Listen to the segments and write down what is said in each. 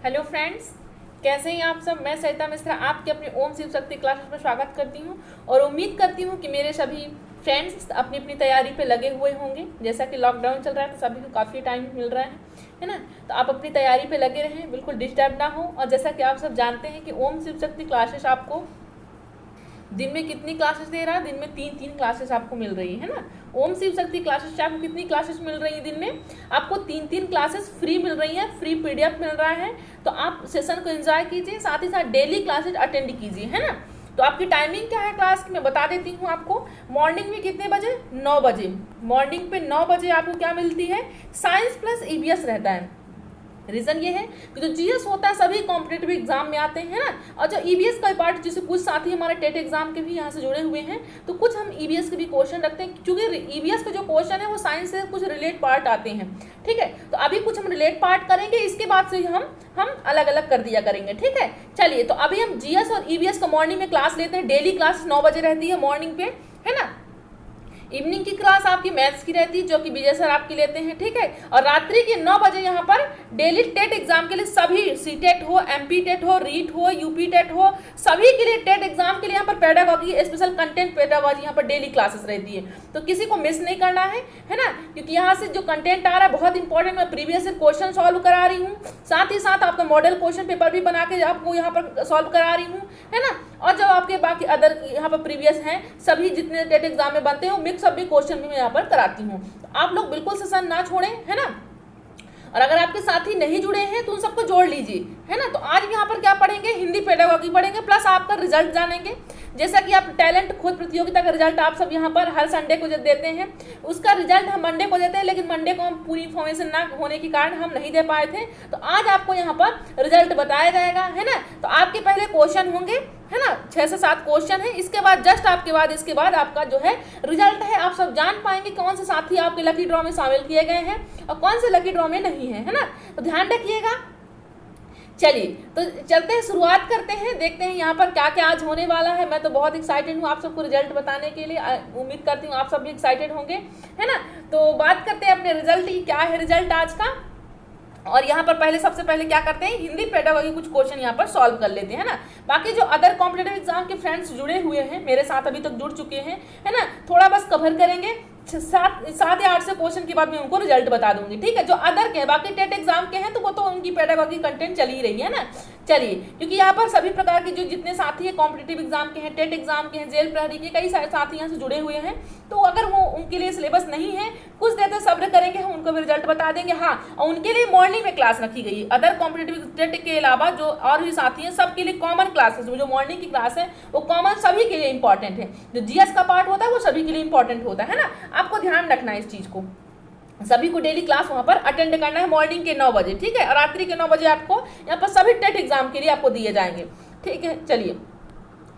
Hello friends, कैसे हैं आप सब। मैं सरिता मिश्रा आपके अपनी ओम शिव शक्ति क्लासेस में स्वागत करती हूं और उम्मीद करती हूं कि मेरे सभी फ्रेंड्स अपनी अपनी तैयारी पे लगे हुए होंगे। जैसा कि लॉकडाउन चल रहा है तो सभी को काफ़ी टाइम मिल रहा है ना। तो आप अपनी तैयारी पे लगे रहें, बिल्कुल डिस्टर्ब ना हो। और जैसा कि आप सब जानते हैं कि ओम शिव शक्ति क्लासेस आपको दिन में कितनी क्लासेस दे रहा है, दिन में तीन क्लासेस आपको मिल रही है ना। ओम शिव शक्ति क्लासेस से आपको कितनी क्लासेस मिल रही है दिन में, आपको तीन क्लासेस फ्री मिल रही हैं, फ्री पीडीएफ मिल रहा है। तो आप सेशन को एंजॉय कीजिए, साथ ही साथ डेली क्लासेस अटेंड कीजिए, है ना। तो आपकी टाइमिंग क्या है क्लास की मैं बता देती हूँ आपको। मॉर्निंग में कितने बजे, 9 बजे। मॉर्निंग पे 9 बजे आपको क्या मिलती है, साइंस प्लस ईवीएस रहता है। रीज़न ये है कि जो जीएस होता है सभी कॉम्पिटेटिव एग्जाम में आते हैं ना। और जो ईवीएस का पार्ट, जैसे कुछ साथी हमारे टेट एग्जाम के भी यहाँ से जुड़े हुए हैं, तो कुछ हम ईवीएस के भी क्वेश्चन रखते हैं, क्योंकि ईवीएस के जो क्वेश्चन है वो साइंस से कुछ रिलेट पार्ट आते हैं। ठीक है, तो अभी कुछ हम रिलेट पार्ट करेंगे, इसके बाद से हम अलग अलग कर दिया करेंगे। ठीक है, चलिए तो अभी हम जीएस और ईवीएस का मॉर्निंग में क्लास लेते हैं। डेली क्लास 9 बजे रहती है मॉर्निंग पे, है ना। इवनिंग की क्लास आपकी मैथ्स की रहती है, जो कि विजय सर आपकी लेते हैं। ठीक है, और रात्रि के 9 बजे यहाँ पर डेली टेट एग्जाम के लिए सभी सीटेट हो, एमपी टेट हो, रीट हो, यूपी टेट हो, सभी के लिए टेट एग्जाम के लिए यहाँ पर पेडागॉजी, स्पेशल कंटेंट पेडागॉजी यहाँ पर डेली क्लासेस रहती है। तो किसी को मिस नहीं करना है ना, क्योंकि यहाँ से जो कंटेंट आ रहा है बहुत इंपॉर्टेंट। मैं प्रीवियस क्वेश्चन सॉल्व करा रही हूँ, साथ ही साथ आपका मॉडल क्वेश्चन पेपर भी बना के आपको यहाँ पर सॉल्व करा रही हूँ, है ना। और जब आपके बाकी अदर यहाँ पर प्रीवियस हैं, सभी जितने टेट एग्जाम में बनते हैं मिक्स सभी क्वेश्चन भी मैं यहाँ पर कराती हूँ। तो आप लोग बिल्कुल सेशन ना छोड़ें, है ना। और अगर आपके साथी नहीं जुड़े हैं तो उन सबको जोड़ लीजिए, है ना। तो आज यहाँ पर क्या पढ़ेंगे, हिंदी पेडागॉजी पढ़ेंगे, प्लस आपका रिजल्ट जानेंगे। जैसा कि आप टैलेंट खोज प्रतियोगिता का रिजल्ट आप सब यहाँ पर हर संडे को जब देते हैं, उसका रिजल्ट हम मंडे को देते हैं, लेकिन मंडे को हम पूरी इन्फॉर्मेशन ना होने के कारण हम नहीं दे पाए थे। तो आज आपको यहाँ पर रिजल्ट बताया जाएगा, है ना। तो आपके पहले क्वेश्चन होंगे, है ना, 6 से 7 क्वेश्चन है। इसके बाद जस्ट इसके बाद आपका जो है रिजल्ट है। आप सब जान पाएंगे कौन से साथी आपके लकी ड्रॉ में शामिल किए गए हैं और कौन से लकी ड्रॉ में नहीं है ना। तो ध्यान रखिएगा। चलिए तो चलते हैं, शुरुआत करते हैं, देखते हैं यहाँ पर क्या क्या आज होने वाला है। मैं तो बहुत एक्साइटेड हूँ आप सबको रिजल्ट बताने के लिए। उम्मीद करती हूँ आप सब भी एक्साइटेड होंगे, है ना। तो बात करते हैं अपने रिजल्ट की, क्या है रिजल्ट आज का। और यहाँ पर सबसे पहले क्या करते हैं, हिंदी पेडागॉजी कुछ क्वेश्चन यहाँ पर सॉल्व कर लेते हैं ना। बाकी जो अदर कॉम्पिटेटिव एग्जाम के फ्रेंड्स जुड़े हुए हैं मेरे साथ, अभी तक जुड़ चुके हैं, है ना, थोड़ा बस कवर करेंगे। 7 या 8 से क्वेश्चन के बाद मैं उनको रिजल्ट बता दूंगी। ठीक है, जो अदर के बाकी टेट एग्जाम के हैं तो वो तो उनकी पेडागॉजी कंटेंट चल ही रही है ना। चलिए, क्योंकि यहाँ पर सभी प्रकार के जो जितने साथी हैं कॉम्पिटेटिव एग्जाम के हैं, टेट एग्जाम के हैं, जेल प्रहरी के कई सारे साथी यहाँ से जुड़े हुए हैं। तो अगर वो उनके लिए सिलेबस नहीं है, कुछ देर तक सब्र करेंगे, हम उनको भी रिजल्ट बता देंगे। हाँ, और उनके लिए मॉर्निंग में क्लास रखी गई है। अदर कॉम्पिटेटिव टेट के अलावा जो और भी साथी हैं सबके लिए कॉमन क्लासेस, जो मॉर्निंग की क्लास है वो कॉमन सभी के लिए इंपॉर्टेंट है। जो जीएस का पार्ट होता है वो सभी के लिए इंपॉर्टेंट होता है ना। आपको ध्यान रखना है इस चीज को, सभी को डेली क्लास वहां पर अटेंड करना है मॉर्निंग के 9 बजे। ठीक है, और रात्रि के 9 बजे आपको यहाँ पर सभी टेट एग्जाम के लिए आपको दिए जाएंगे। ठीक है, चलिए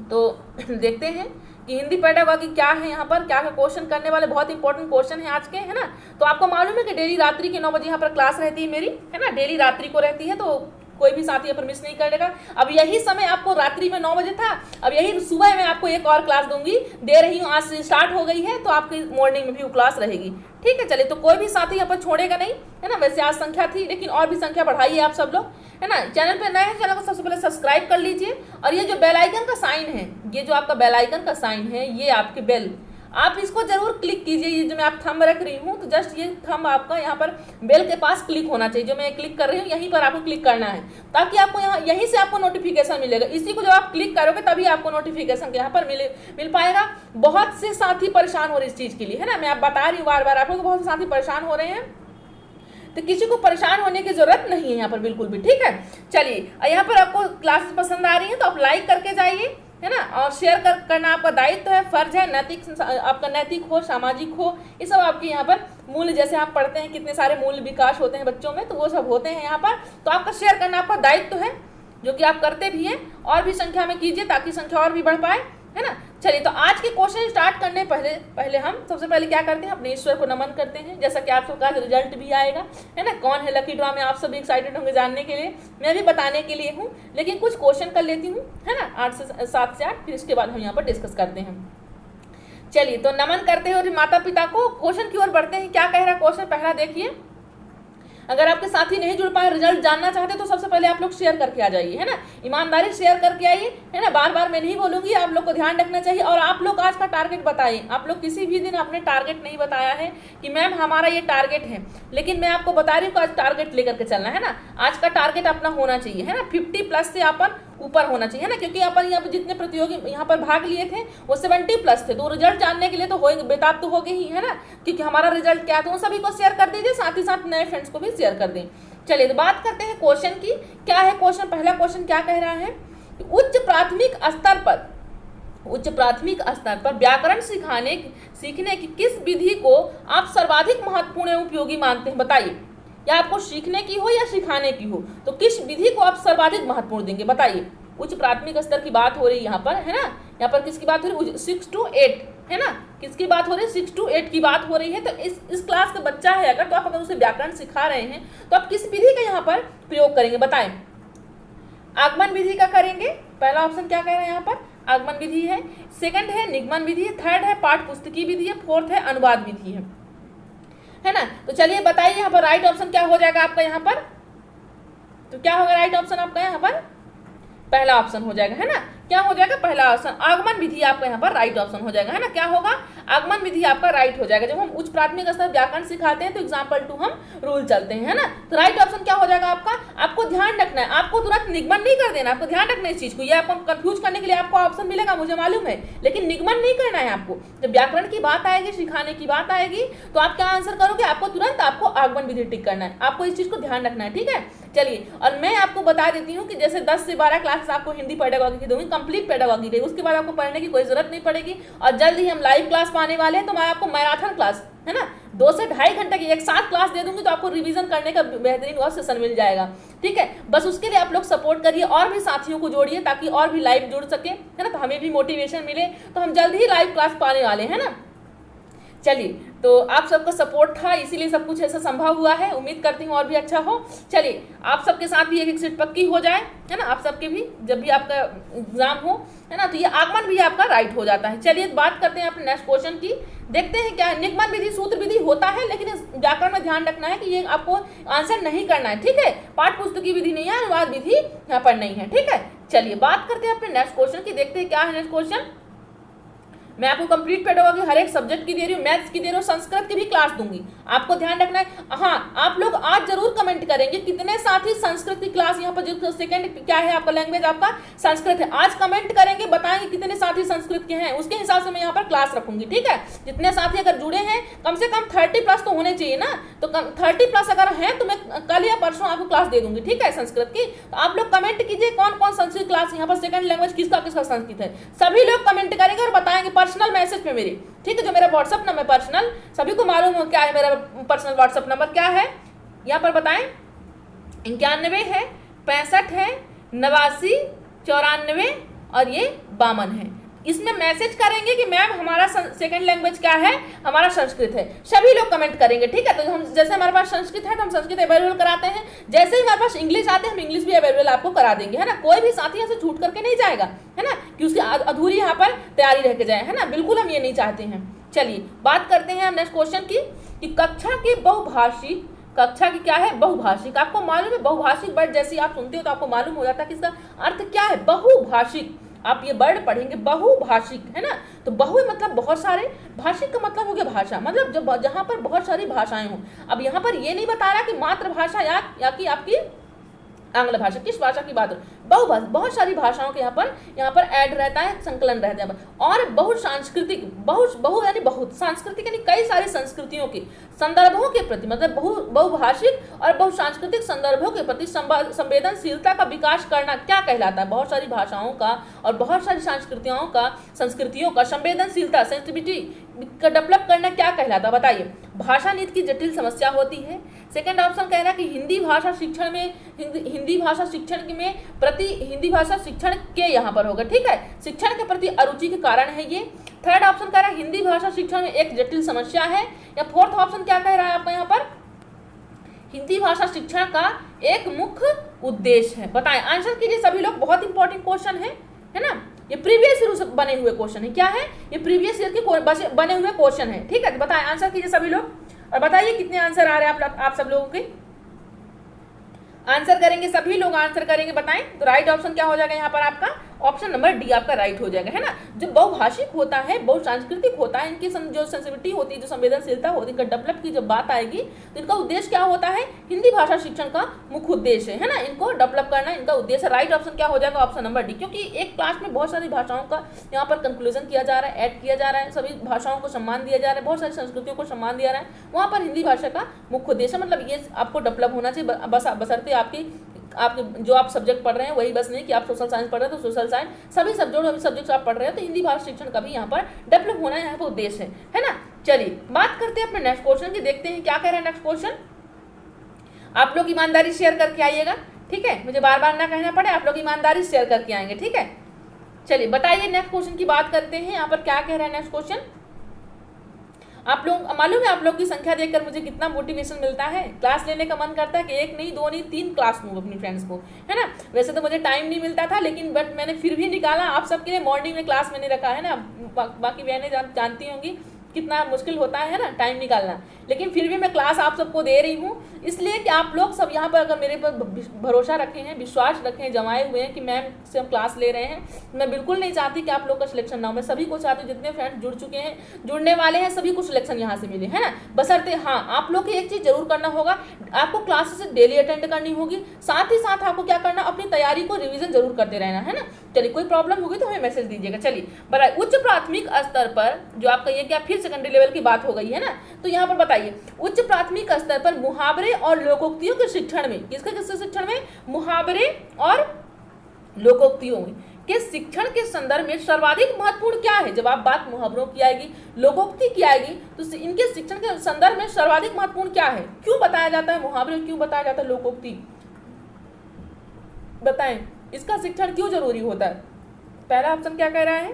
तो देखते हैं कि हिंदी पेडागॉजी क्या है, यहाँ पर क्या क्वेश्चन करने वाले। बहुत इंपॉर्टेंट क्वेश्चन है आज के, है ना। तो आपको मालूम है कि डेली रात्रि के 9 बजे यहाँ पर क्लास रहती है मेरी, है ना, डेली रात्रि को रहती है। तो कोई भी साथी पर मिस नहीं करेगा। अब यही समय आपको रात्रि में 9 बजे था, अब यही सुबह में आपको एक और क्लास दे रही हूँ। आज से स्टार्ट हो गई है तो आपकी मॉर्निंग में भी वो क्लास रहेगी। ठीक है, चलिए तो कोई भी साथी यहाँ पर छोड़ेगा नहीं, है ना। वैसे आज संख्या थी, लेकिन और भी संख्या बढ़ाइए आप सब लोग, है ना। चैनल पे नए हैं, चैनल को सबसे पहले सब्सक्राइब कर लीजिए। और ये जो बेल आइकन का साइन है, ये जो आपका बेल आइकन का साइन है, ये आपके बेल, आप इसको जरूर क्लिक कीजिए। ये जो मैं आप थंब रख रही हूँ, तो जस्ट ये थंब आपका यहाँ पर बेल के पास क्लिक होना चाहिए। जो मैं क्लिक कर रही हूँ यहीं पर आपको क्लिक करना है, ताकि आपको यहीं से आपको नोटिफिकेशन मिलेगा। इसी को जब आप क्लिक करोगे तभी आपको नोटिफिकेशन यहाँ पर मिल पाएगा। बहुत से साथी परेशान हो रहे इस चीज़ के लिए, है ना। मैं आप बता रही हूँ बार बार आपको, बहुत से साथी परेशान हो रहे हैं, तो किसी को परेशान होने की जरूरत नहीं है यहाँ पर बिल्कुल भी। ठीक है, चलिए यहाँ पर आपको क्लासेस पसंद आ रही है तो आप लाइक करके जाइए, है ना। और शेयर करना आपका दायित्व है, फर्ज है। नैतिक, आपका नैतिक हो, सामाजिक हो, ये सब आपके यहाँ पर मूल्य, जैसे आप पढ़ते हैं कितने सारे मूल्य विकास होते हैं बच्चों में, तो वो सब होते हैं यहाँ पर। तो आपका शेयर करना आपका दायित्व है, जो कि आप करते भी हैं। और भी संख्या में कीजिए ताकि संख्या और भी बढ़ पाए, है ना। चलिए तो आज के क्वेश्चन स्टार्ट करने पहले हम सबसे पहले क्या करते हैं, अपने ईश्वर को नमन करते हैं। जैसा कि आप सबका रिजल्ट भी आएगा, है ना। कौन है लकी ड्रॉ में, आप सभी एक्साइटेड होंगे जानने के लिए, मैं भी बताने के लिए हूँ। लेकिन कुछ क्वेश्चन कर लेती हूँ, है ना, 7 से 8, फिर इसके बाद हम यहाँ पर डिस्कस करते हैं। चलिए तो नमन करते हैं और माता पिता को। क्वेश्चन की ओर बढ़ते हैं। क्या कह रहा है क्वेश्चन, पहला देखिए। अगर आपके साथी नहीं जुड़ पाए, रिजल्ट जानना चाहते तो सबसे पहले आप लोग शेयर करके आ जाइए, है ना, ईमानदारी शेयर करके आइए, है ना। बार बार मैं नहीं बोलूंगी, आप लोग को ध्यान रखना चाहिए। और आप लोग आज का टारगेट बताइए। आप लोग किसी भी दिन आपने टारगेट नहीं बताया है कि मैम हमारा ये टारगेट है, लेकिन मैं आपको बता रही हूँ आज टारगेट लेकर के चलना है ना। आज का टारगेट अपना होना चाहिए, है ना, 50+ से अपन ऊपर होना चाहिए, है ना, क्योंकि अपन यहाँ पर जितने प्रतियोगी यहाँ पर भाग लिए थे वो 70+ थे। तो रिजल्ट जानने के लिए तो होएंगे, बेताब तो हो गए ही, है ना, क्योंकि हमारा रिजल्ट क्या है। तो सभी को शेयर कर दीजिए, साथ ही साथ नए फ्रेंड्स को भी शेयर कर दें। चलिए तो बात करते हैं क्वेश्चन की। क्या है क्वेश्चन? पहला क्वेश्चन क्या कह रहा है, उच्च प्राथमिक स्तर पर व्याकरण सीखने की किस विधि को आप सर्वाधिक महत्वपूर्ण एवं उपयोगी मानते हैं? बताइए, या आपको सीखने की हो या सिखाने की हो, तो किस विधि को आप सर्वाधिक महत्वपूर्ण देंगे? बताइए। उच्च प्राथमिक स्तर की बात हो रही है यहाँ पर, है ना। यहाँ पर किसकी बात हो रही है? 6 to 8, है ना, किसकी बात हो रही है? 6 to 8 की बात हो रही है। तो इस क्लास का बच्चा है अगर, तो आप अगर उसे व्याकरण सिखा रहे हैं तो आप किस विधि का यहाँ पर प्रयोग करेंगे? बताएं। आगमन विधि का करेंगे। पहला ऑप्शन क्या कह रहे हैं यहाँ पर? आगमन विधि है। सेकंड है निगमन विधि है। थर्ड है पाठ पुस्तकीय विधि है। फोर्थ है अनुवाद विधि है ना। तो चलिए बताइए यहाँ पर राइट ऑप्शन क्या हो जाएगा आपका यहाँ पर? तो क्या होगा राइट ऑप्शन आपका यहाँ पर? पहला ऑप्शन हो जाएगा, है ना। क्या हो जाएगा? पहला ऑप्शन आगमन विधि आपका यहाँ पर राइट ऑप्शन हो जाएगा, है ना। क्या होगा? आगमन विधि आपका राइट हो जाएगा। जब हम उच्च प्राथमिक स्तर व्याकरण सिखाते हैं तो एग्जाम्पल 2 हम रूल चलते हैं, है ना। तो राइट ऑप्शन क्या हो जाएगा आपका? आपको ध्यान रखना है, आपको तुरंत निगमन नहीं कर देना, आपको ध्यान रखना है इस चीज को। ये आपको कंफ्यूज करने के लिए आपको ऑप्शन मिलेगा, मुझे मालूम है, लेकिन निगमन नहीं करना है आपको। जब व्याकरण की बात आएगी, सिखाने की बात आएगी, तो आप क्या आंसर करोगे? आपको तुरंत आपको आगमन विधि टिक करना है। आपको इस चीज को ध्यान रखना है, ठीक है। चलिए, और मैं आपको बता देती हूँ कि जैसे 10 से 12 क्लासेस आपको हिंदी पेडागॉजी की दूंगी, कंप्लीट पेडागॉजी रहेगी, उसके बाद आपको पढ़ने की कोई जरूरत नहीं पड़ेगी। और जल्द ही हम लाइव क्लास पाने वाले हैं, तो मैं आपको मैराथन क्लास, है ना, 2 से 2.5 घंटे की एक साथ क्लास दे दूंगी, तो आपको रिवीजन करने का बेहतरीन और सेशन मिल जाएगा, ठीक है। बस उसके लिए आप लोग सपोर्ट करिए और भी साथियों को जोड़िए ताकि और भी लाइव जुड़ सके, है ना, तो हमें भी मोटिवेशन मिले। तो हम जल्द ही लाइव क्लास पाने वाले हैं ना। चलिए, तो आप सबका सपोर्ट था, इसीलिए सब कुछ ऐसा संभव हुआ है। उम्मीद करती हूँ और भी अच्छा हो। चलिए, आप सबके साथ भी एक सीट पक्की हो जाए, है ना, आप सबके भी जब भी आपका एग्जाम हो, है ना, तो ये आगमन भी आपका राइट हो जाता है। चलिए बात करते हैं अपने नेक्स्ट क्वेश्चन की। देखते हैं क्या है। निगमन विधि सूत्र विधि होता है, लेकिन इस व्याकरण में ध्यान रखना है कि ये आपको आंसर नहीं करना है, ठीक है। पाठ पुस्तकीय विधि नहीं है, अनुवाद विधि यहाँ पर नहीं है, ठीक है। चलिए बात करते हैं अपने नेक्स्ट क्वेश्चन की। देखते हैं क्या है नेक्स्ट क्वेश्चन। मैं आपको कंप्लीट पेडागॉजी हर एक सब्जेक्ट की दे रही हूँ, मैथ्स की दे रही हूँ, संस्कृत की भी क्लास दूंगी। आपको ध्यान रखना है। हाँ, आप लोग आज जरूर कमेंट करेंगे कितने साथी संस्कृत की क्लास यहाँ पर, जो सेकंड क्या है आपका लैंग्वेज आपका संस्कृत है, आज कमेंट करेंगे, बताएंगे कितने साथी संस्कृत के हैं, उसके हिसाब से मैं यहाँ पर क्लास रखूंगी, ठीक है। जितने साथी अगर जुड़े हैं, कम से कम 30+ तो होने चाहिए ना, तो 30+ अगर हैं तो मैं कल या परसों आपको क्लास दे दूंगी, ठीक है, संस्कृत की। तो आप लोग कमेंट कीजिए कौन कौन संस्कृत क्लास यहाँ पर सेकंड लैंग्वेज किसका किसका संस्कृत है। सभी लोग कमेंट करेंगे और बताएंगे पर्सनल मैसेज पे मेरे, ठीक है। जो मेरा व्हाट्सअप नंबर पर्सनल, सभी को मालूम हो क्या है मेरा पर्सनल व्हाट्सअप नंबर क्या है, यहाँ पर बताएं। 91 है, 65 है, 89 94 और ये 52 है। इसमें मैसेज करेंगे कि मैम हमारा सेकंड लैंग्वेज क्या है, हमारा संस्कृत है। सभी लोग कमेंट करेंगे, ठीक है। तो हम जैसे हमारे पास संस्कृत है तो हम संस्कृत अवेलेबल कराते हैं, जैसे ही हमारे पास इंग्लिश आते हैं हम इंग्लिश भी अवेलेबल आपको करा देंगे, है ना। कोई भी साथी ऐसे छूट करके नहीं जाएगा, है ना, कि उसकी अधूरी यहाँ पर तैयारी रह के जाए, है ना, बिल्कुल हम ये नहीं चाहते हैं। चलिए बात करते हैं हम नेक्स्ट क्वेश्चन की कि कक्षा की क्या है? बहुभाषिक। आपको मालूम है बहुभाषिक वर्ड जैसे आप सुनते हो तो आपको मालूम हो जाता है कि इसका अर्थ क्या है। बहुभाषिक, आप ये वर्ड पढ़ेंगे बहुभाषिक, है ना। तो बहु मतलब बहुत सारे, भाषिक का मतलब हो गया भाषा, मतलब जब जहाँ पर बहुत सारी भाषाएं हों। अब यहाँ पर ये नहीं बता रहा कि मातृभाषा या कि आपकी आंग्ल भाषा, किस भाषा की बात हो, बहुत सारी भाषाओं के यहाँ पर ऐड रहता है, संकलन रहता है। और बहुसांस्कृतिक, यानी बहुत सांस्कृतिक, यानी कई सारी संस्कृतियों के संदर्भों के प्रति, मतलब बहुभाषिक और बहुसांस्कृतिक संदर्भों के प्रति संवेदनशीलता का विकास करना क्या कहलाता है? बहुत सारी भाषाओं का और बहुत सारी संस्कृतियों का संवेदनशीलता, सेंसिटिविटी का डेवलप करना क्या कहलाता है? बताइए। भाषा नीति की जटिल समस्या होती है। सेकंड ऑप्शन कह रहा है कि हिंदी भाषा शिक्षण के यहाँ पर होगा, ठीक है, शिक्षण के प्रति अरुचि के कारण है ये। थर्ड ऑप्शन कह रहा है हिंदी भाषा शिक्षण में एक जटिल समस्या है। या फोर्थ ऑप्शन क्या कह रहा है आपका यहाँ पर? हिंदी भाषा शिक्षण का एक मुख्य उद्देश्य है। बताएं, आंसर कीजिए सभी लोग, बहुत इंपॉर्टेंट क्वेश्चन है ना। ये प्रीवियस ईयर से बने हुए क्वेश्चन है। क्या है? ये प्रीवियस ईयर के बने हुए क्वेश्चन है, ठीक है। बताएं, आंसर कीजिए सभी लोग और बताइए कितने आंसर आ रहे हैं आप सब लोगों के। आंसर करेंगे सभी लोग, आंसर करेंगे, बताएं। तो राइट ऑप्शन क्या हो जाएगा यहाँ पर आपका? ऑप्शन नंबर डी आपका राइट हो जाएगा, है ना। जो बहुभाषिक होता है, बहुसांस्कृतिक होता है, इनकी जो सेंसिटिविटी होती है, जो संवेदनशीलता होती है, डेवलप की जब बात आएगी तो इनका उद्देश्य क्या होता है? हिंदी भाषा शिक्षण का मुख्य उद्देश्य है ना, इनको डेवलप करना इनका उद्देश्य। राइट ऑप्शन क्या हो जाएगा? ऑप्शन नंबर डी, क्योंकि एक क्लास में बहुत सारी भाषाओं का यहाँ पर कंक्लूजन किया जा रहा है, ऐड किया जा रहा है, सभी भाषाओं को सम्मान दिया जा रहा है, बहुत सारी संस्कृतियों को सम्मान दिया रहा है, वहाँ पर हिंदी भाषा का मुख्य उद्देश्य, मतलब ये आपको डेवलप होना चाहिए, बस बशर्ते आपके जो आप सब्जेक्ट पढ़ रहे हैं वही, बस नहीं कि आप सोशल साइंस पढ़ रहे हैं तो सोशल साइंस, सभी सब्जेक्ट्स आप पढ़ रहे हैं तो हिंदी भाषा शिक्षण का भी यहाँ पर डेवलप होना यहाँ पर उद्देश्य है ना। चलिए बात करते हैं अपने नेक्स्ट क्वेश्चन की, देखते हैं क्या कह रहे हैं नेक्स्ट क्वेश्चन। आप लोग ईमानदारी शेयर करके आइएगा, ठीक है, मुझे बार बार ना कहना पड़े, आप लोग ईमानदारी शेयर करके आएंगे, ठीक है। चलिए बताइए, नेक्स्ट क्वेश्चन की बात करते हैं, यहाँ पर क्या कह रहा है नेक्स्ट क्वेश्चन। आप लोग मालूम है, आप लोग की संख्या देखकर मुझे कितना मोटिवेशन मिलता है, क्लास लेने का मन करता है कि एक नहीं, दो नहीं, 3 क्लास लूँ अपनी फ्रेंड्स को, है ना। वैसे तो मुझे टाइम नहीं मिलता था, लेकिन बट मैंने फिर भी निकाला आप सबके लिए। मॉर्निंग में क्लास मैंने रखा है ना, बाकी बहनें जानती होंगी कितना मुश्किल होता है ना टाइम निकालना, लेकिन फिर भी मैं क्लास आप सबको दे रही हूँ, इसलिए कि आप लोग सब यहाँ पर अगर मेरे पर भरोसा रखे हैं, विश्वास रखे हैं, जमाए हुए हैं कि मैम से हम क्लास ले रहे हैं। मैं बिल्कुल नहीं चाहती कि आप लोग का सिलेक्शन ना हो, मैं सभी को चाहती हूँ, जितने फ्रेंड्स जुड़ चुके हैं, जुड़ने वाले हैं, सभी को सिलेक्शन यहाँ से मिले, है ना। बशर्ते हाँ आप लोग की एक चीज़ जरूर करना होगा, आपको क्लासेस डेली अटेंड करनी होगी, साथ ही साथ आपको क्या करना, अपनी तैयारी को रिविजन जरूर करते रहना, है ना। चलिए कोई प्रॉब्लम होगी तो हमें मैसेज दीजिएगा। चलिए बताइए, उच्च प्राथमिक स्तर पर जो आपका ये क्या फिर सेकेंडरी लेवल की बात हो गई है ना, तो यहाँ पर बताइए उच्च प्राथमिक स्तर पर मुहावरे और लोकोक्तियों के शिक्षण में, किसके शिक्षण में? मुहावरे और लोकोक्तियों के शिक्षण के संदर्भ में सर्वाधिक महत्वपूर्ण क्या है? जब आप बात मुहावरों की आएगी, लोकोक्ति की आएगी, तो इनके शिक्षण के संदर्भ में सर्वाधिक महत्वपूर्ण क्या है? क्यों बताया जाता है मुहावरे, क्यों बताया जाता है लोकोक्ति? बताएं, इसका शिक्षण क्यों जरूरी होता है? पहला ऑप्शन क्या कह रहा है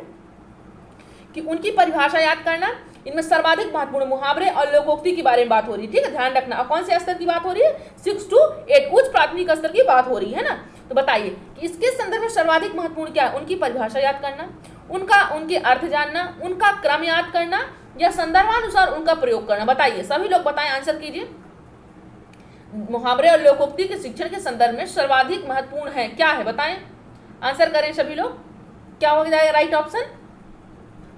कि उनकी परिभाषा याद करना, इनमें सर्वाधिक महत्वपूर्ण मुहावरे और लोकोक्ति के बारे में बात हो रही है, ठीक है, ध्यान रखना। और कौन से स्तर की बात हो रही है? 6 to 8 उच्च प्राथमिक स्तर की बात हो रही है ना। तो बताइए कि इसके संदर्भ में सर्वाधिक महत्वपूर्ण क्या है? उनकी परिभाषा याद करना, उनके अर्थ जानना, उनका क्रम याद करना, या संदर्भानुसार उनका प्रयोग करना। बताइए सभी लोग, बताएं, आंसर कीजिए। मुहावरे और लोकोक्ति के शिक्षण के संदर्भ में सर्वाधिक महत्वपूर्ण है, क्या है? बताएं, आंसर करें सभी लोग। क्या हो जाएगा right option?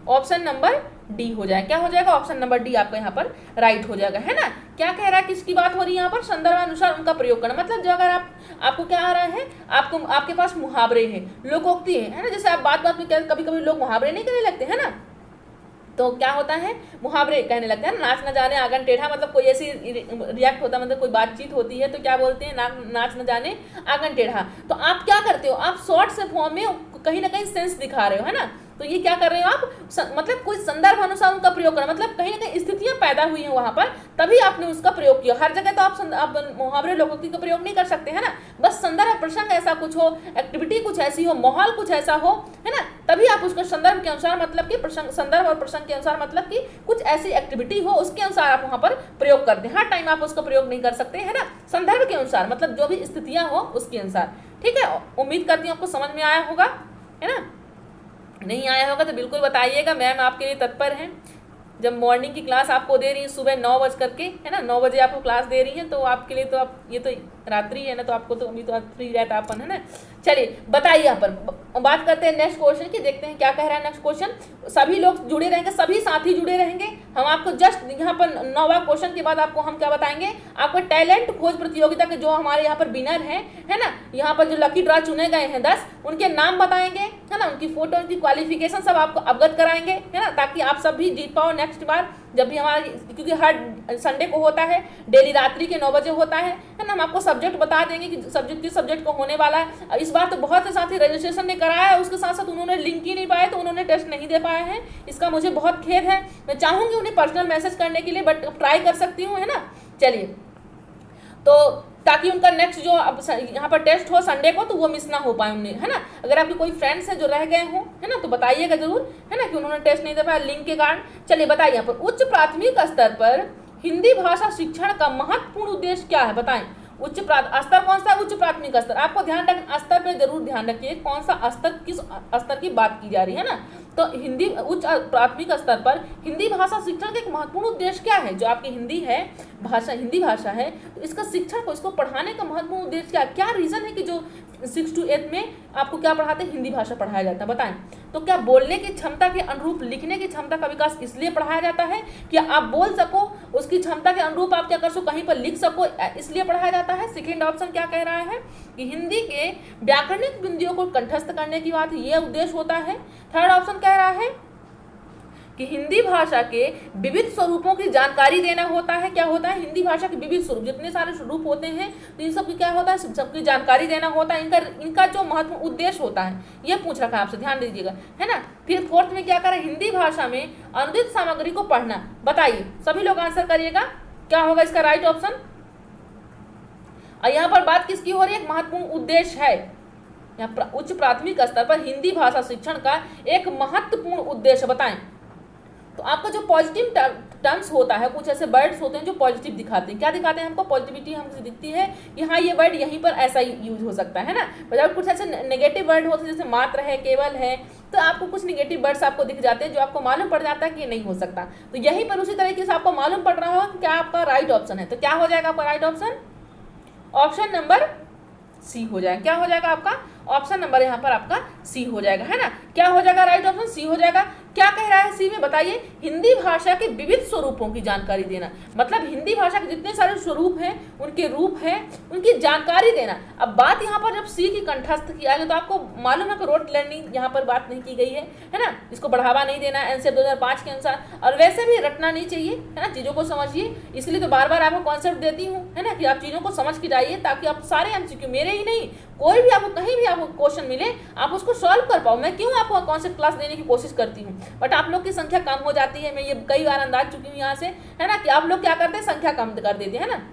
Option number D हो जाएगा। क्या हो जाएगा? ऑप्शन नंबर डी आपका यहाँ पर राइट हो जाएगा, है ना। क्या कह रहा है, किसकी बात हो रही है यहाँ पर? संदर्भानुसार उनका प्रयोग करना, मतलब जो अगर आपको क्या आ रहा है, आपके पास मुहावरे हैं, लोकोक्ति है ना, जैसे आप बात में कभी कभी लोग मुहावरे नहीं करने लगते हैं ना, तो क्या होता है, मुहावरे कहने लगते हैं। नाच न जाने आंगन टेढ़ा, मतलब कोई ऐसी रिएक्ट होता है, मतलब कोई बातचीत होती है तो क्या बोलते हैं, नाच न जाने आंगन टेढ़ा। तो आप क्या करते हो, आप शॉर्ट से फॉर्म में कहीं ना कहीं सेंस दिखा रहे हो, है ना। तो ये क्या कर रहे हो आप, मतलब कोई संदर्भ अनुसार उनका प्रयोग करना, मतलब कहीं ना कहीं स्थितियां पैदा हुई हैं वहां पर, तभी आपने उसका प्रयोग किया। हर जगह तो आप मुहावरे लोकोक्ति का प्रयोग नहीं कर सकते, है ना। बस संदर्भ प्रसंग ऐसा कुछ हो, एक्टिविटी कुछ ऐसी हो, माहौल कुछ ऐसा हो, है ना, तभी आप उसको संदर्भ के अनुसार, मतलब कि प्रसंग, संदर्भ और प्रसंग के अनुसार, मतलब कि कुछ ऐसी एक्टिविटी हो उसके अनुसार आप वहां पर प्रयोग करते हैं। हर टाइम आप उसका प्रयोग नहीं कर सकते, है ना, संदर्भ के अनुसार, मतलब जो भी स्थितियां हो उसके अनुसार, ठीक है। उम्मीद करती हूँ आपको समझ में आया होगा, है ना। नहीं आया होगा तो बिल्कुल बताइएगा, मैम आपके लिए तत्पर हैं। जब मॉर्निंग की क्लास आपको दे रही है सुबह 9 बज करके, है ना, 9 बजे आपको क्लास दे रही है, तो आपके लिए तो आप, ये तो रात्रि है ना, तो आपको तो अभी तो फ्री रहता अपन, है ना। चलिए बताइए, यहाँ पर बात करते हैं नेक्स्ट क्वेश्चन की, देखते हैं क्या कह रहा है नेक्स्ट क्वेश्चन। सभी लोग जुड़े रहेंगे, सभी साथी जुड़े रहेंगे। हम आपको जस्ट यहाँ पर 9वां क्वेश्चन के बाद आपको हम क्या बताएंगे, आपको टैलेंट खोज प्रतियोगिता के जो हमारे यहाँ पर विनर हैं, है ना, यहाँ पर जो लकी ड्रा चुने गए हैं 10, उनके नाम बताएंगे, है ना, उनकी फोटो, उनकी क्वालिफिकेशन सब आपको अवगत कराएंगे, है ना, ताकि आप सब भी जीत पाओ नेक्स्ट बार जब भी हमारा, क्योंकि हर संडे को होता है, डेली रात्रि के 9 बजे होता है ना। हम आपको सब्जेक्ट बता देंगे कि सब्जेक्ट किस सब्जेक्ट को होने वाला है। इस बार तो बहुत से साथी रजिस्ट्रेशन ने कराया है, उसके साथ साथ उन्होंने लिंक ही नहीं पाए, तो उन्होंने टेस्ट नहीं दे पाए हैं, इसका मुझे बहुत खेद है। मैं चाहूँगी उन्हें पर्सनल मैसेज करने के लिए, बट ट्राई कर सकती हूँ, है ना। चलिए, तो ताकि उनका नेक्स्ट जो अब यहाँ पर टेस्ट हो संडे को, तो वो मिस ना हो पाए उन्हें, है ना। अगर आपके कोई फ्रेंड्स हैं जो रह गए हों, है ना, तो बताइएगा जरूर, है ना, कि उन्होंने टेस्ट नहीं दे पाया लिंक के कारण। चलिए बताइए, यहाँ पर उच्च प्राथमिक स्तर पर हिंदी भाषा शिक्षण का महत्वपूर्ण उद्देश्य क्या है? बताएं, स्तर कौन सा? उच्च प्राथमिक स्तर। आपको ध्यान रखना, स्तर पे जरूर ध्यान रखिए कौन सा स्तर, किस स्तर की बात की जा रही है ना। तो हिंदी उच्च प्राथमिक स्तर पर हिंदी भाषा शिक्षण का एक महत्वपूर्ण उद्देश्य क्या है? जो आपकी हिंदी है भाषा, हिंदी भाषा है, तो इसका शिक्षण को, इसको पढ़ाने का महत्वपूर्ण उद्देश्य क्या, क्या रीजन है कि जो 6 to 8 में आपको क्या पढ़ाते हैं? हिंदी भाषा पढ़ाया जाता है, बताएं। तो क्या बोलने की क्षमता के अनुरूप लिखने की क्षमता का विकास इसलिए पढ़ाया जाता है कि आप बोल सको, उसकी क्षमता के अनुरूप आप क्या कर सको, कहीं पर लिख सको, इसलिए पढ़ाया जाता है। सेकेंड ऑप्शन क्या कह रहा है कि हिंदी के व्याकरणिक बिंदुओं को कंठस्थ करने की बात, यह उद्देश्य होता है। थर्ड ऑप्शन कह रहा है कि हिंदी भाषा के विविध स्वरूपों की जानकारी देना होता है। क्या होता है? हिंदी भाषा के विविध स्वरूप, जितने सारे स्वरूप होते हैं तो इन सबकी क्या होता है? सबकी जानकारी देना होता है। इनका जो महत्वपूर्ण उद्देश्य होता है ये पूछ रखा है आपसे, ध्यान दीजिएगा, है ना। फिर फोर्थ में क्या करें? हिंदी भाषा में अनुदित सामग्री को पढ़ना। बताइए, सभी लोग आंसर करिएगा, क्या होगा इसका राइट ऑप्शन। और यहाँ पर बात किसकी हो रही है? एक महत्वपूर्ण उद्देश्य है, यहाँ उच्च प्राथमिक स्तर पर हिंदी भाषा शिक्षण का एक महत्वपूर्ण उद्देश्य, बताएं। तो आपका जो पॉजिटिव टर्म्स होता है, कुछ ऐसे वर्ड्स होते हैं जो पॉजिटिव दिखाते हैं। क्या दिखाते हैं? हमको पॉजिटिविटी हमसे दिखती है कि हाँ ये वर्ड यहीं पर ऐसा ही यूज हो सकता है ना। बजाय कुछ ऐसे नेगेटिव वर्ड होते हैं, जैसे मात्र है, केवल है, तो आपको कुछ नेगेटिव वर्ड्स आपको दिख जाते हैं जो आपको मालूम पड़ जाता है कि ये नहीं हो सकता। तो यहीं पर उसी तरीके से आपको मालूम पड़ रहा होगा कि क्या आपका राइट ऑप्शन है। तो क्या हो जाएगा आपका right option? Option number C हो जाएगा। क्या हो जाएगा आपका? ऑप्शन नंबर यहाँ पर आपका सी हो जाएगा, है ना। क्या हो जाएगा राइट ऑप्शन? सी हो जाएगा। क्या कह रहा है सी में? बताइए, हिंदी भाषा के विविध स्वरूपों की जानकारी देना, मतलब हिंदी भाषा के जितने सारे स्वरूप हैं, उनके रूप हैं, उनकी जानकारी देना। अब बात यहाँ पर जब सी की कंठस्थ किया गया तो आपको मालूम है कि रोट लर्निंग यहाँ पर बात नहीं की गई है ना। इसको बढ़ावा नहीं देना है एनसीईआरटी 2005 के अनुसार, और वैसे भी रटना नहीं चाहिए, है ना। चीज़ों को समझिए, इसलिए तो बार बार आपको कॉन्सेप्ट देती हूँ, है ना, कि आप चीज़ों को समझ के जाइए, ताकि आप सारे एमसीक्यू, मेरे ही नहीं, कोई भी आपको कहीं भी आपको क्वेश्चन मिले आप उसको सॉल्व कर पाओ। मैं क्यों आपको कॉन्सेप्ट क्लास देने की कोशिश करती हूँ, बट आप लोग की संख्या कम हो जाती है। मैं ये कई बार अंदाज चुकी हूँ यहाँ से, है ना, कि आप लोग क्या करते हैं, संख्या कम कर देते हैं, है ना।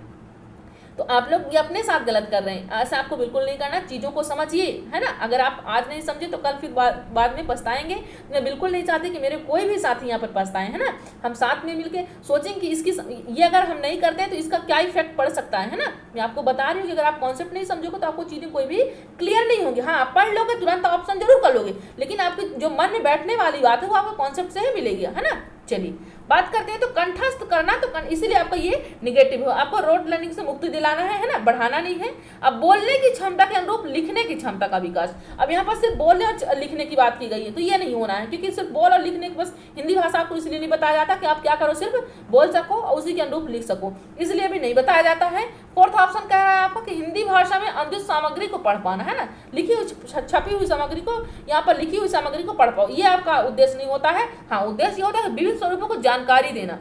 तो आप लोग ये अपने साथ गलत कर रहे हैं, ऐसा आपको बिल्कुल नहीं करना। चीज़ों को समझिए, है ना। अगर आप आज नहीं समझे तो कल फिर बाद में पछताएंगे। मैं बिल्कुल नहीं चाहती कि मेरे कोई भी साथी यहाँ पर पछताएं, है ना। हम साथ में मिलके सोचेंगे कि इसकी ये अगर हम नहीं करते हैं तो इसका क्या इफेक्ट पड़ सकता है ना। मैं आपको बता रही हूँ कि अगर आप कॉन्सेप्ट नहीं समझोगे तो आपको चीज़ें कोई भी क्लियर नहीं होंगी। हाँ, आप पढ़ लोगे, तुरंत ऑप्शन जरूर कर लोगे, लेकिन आपकी जो मन में बैठने वाली बात है वो आपको कॉन्सेप्ट से ही मिलेगी, है ना। चलिए बात करते हैं। तो कंठस्थ करना, तो इसीलिए आपका ये निगेटिव हो। आपको रोट लर्निंग से मुक्ति दिलाना है ना, बढ़ाना नहीं है। अब बोलने की क्षमता के अनुरूप लिखने की क्षमता का विकास। अब यहाँ पर सिर्फ बोलने और लिखने की बात की गई है, तो ये नहीं होना है, क्योंकि सिर्फ बोल और लिखने की बस हिंदी भाषा आपको इसलिए नहीं बताया जाता कि आप क्या करो, सिर्फ बोल सको और उसी के अनुरूप लिख सको, इसलिए भी नहीं बताया जाता है। फोर्थ ऑप्शन कह रहा है आपको कि हिंदी भाषा में अनुदित सामग्री को पढ़ पाना, है ना, लिखी हुई छपी हुई सामग्री को, यहाँ पर लिखी हुई सामग्री को पढ़ पाओ, ये आपका उद्देश्य नहीं होता है। हाँ, उद्देश्य ये होता है विविध स्वरूपों को जानकारी देना,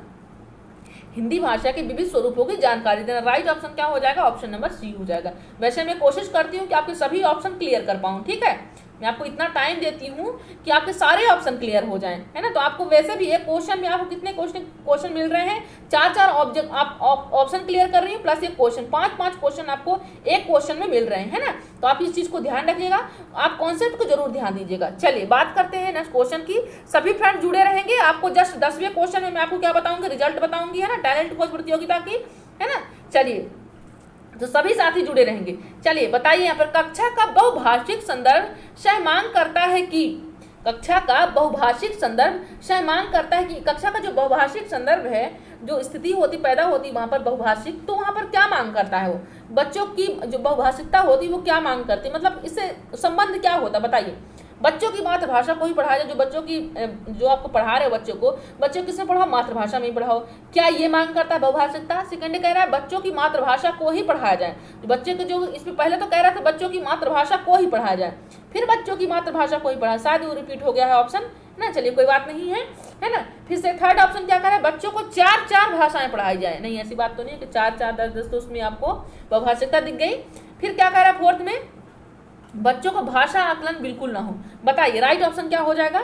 हिंदी भाषा के विविध स्वरूपों की जानकारी देना। राइट ऑप्शन क्या हो जाएगा? ऑप्शन नंबर सी हो जाएगा। वैसे मैं कोशिश करती हूँ कि आपके सभी ऑप्शन क्लियर कर पाऊँ, ठीक है। मैं आपको इतना टाइम देती हूँ कि आपके सारे ऑप्शन क्लियर हो जाएं, है ना। तो आपको वैसे भी एक क्वेश्चन में आपको कितने क्वेश्चन मिल रहे हैं? 4 ऑब्जेक्ट आप ऑप्शन क्लियर कर रही हैं प्लस एक क्वेश्चन, 5 क्वेश्चन आपको एक क्वेश्चन में मिल रहे हैं, है ना। तो आप इस चीज़ को ध्यान रखिएगा, आप कॉन्सेप्ट को जरूर ध्यान दीजिएगा। चलिए बात करते हैं नेक्स्ट क्वेश्चन की। सभी फ्रेंड जुड़े रहेंगे, आपको जस्ट 10वें क्वेश्चन में मैं आपको क्या बताऊंगी, रिजल्ट बताऊंगी, है ना, टैलेंट खोज प्रतियोगिता की, है ना। चलिए, तो सभी साथी जुड़े रहेंगे। चलिए बताइए यहाँ पर, कक्षा का बहुभाषिक संदर्भ सह मांग करता है कि, कक्षा का बहुभाषिक संदर्भ सह मांग करता है कि, कक्षा का जो बहुभाषिक संदर्भ है, जो स्थिति होती पैदा होती वहाँ पर बहुभाषिक, तो वहाँ पर क्या मांग करता है वो, बच्चों की जो बहुभाषिकता होती वो क्या मांग करती है, मतलब इससे संबंध क्या होता है बताइए। बच्चों की मातृभाषा को ही पढ़ाया जाए, जो बच्चों की जो आपको पढ़ा रहे हो बच्चों किसमें पढ़ाओ, मातृभाषा में ही पढ़ाओ, क्या ये मांग करता है बहुभाषिकता। सेकंड कह रहा है बच्चों की मातृभाषा को ही पढ़ाया जाए, बच्चे के जो इसमें पहले तो कह रहा था बच्चों की मातृभाषा को ही पढ़ाया जाए, फिर बच्चों की मातृभाषा को ही पढ़ाया, शायद वो रिपीट हो गया है ऑप्शन ना। चलिए कोई बात नहीं है, है ना। फिर से थर्ड ऑप्शन क्या कह रहा है, बच्चों को 4 भाषाएं पढ़ाई जाए। नहीं, ऐसी बात तो नहीं है कि 4 10 तो उसमें आपको बहुभाषिकता दिख गई। फिर क्या कह रहा है फोर्थ में, बच्चों को भाषा आकलन बिल्कुल ना हो। बताइए राइट ऑप्शन क्या हो जाएगा।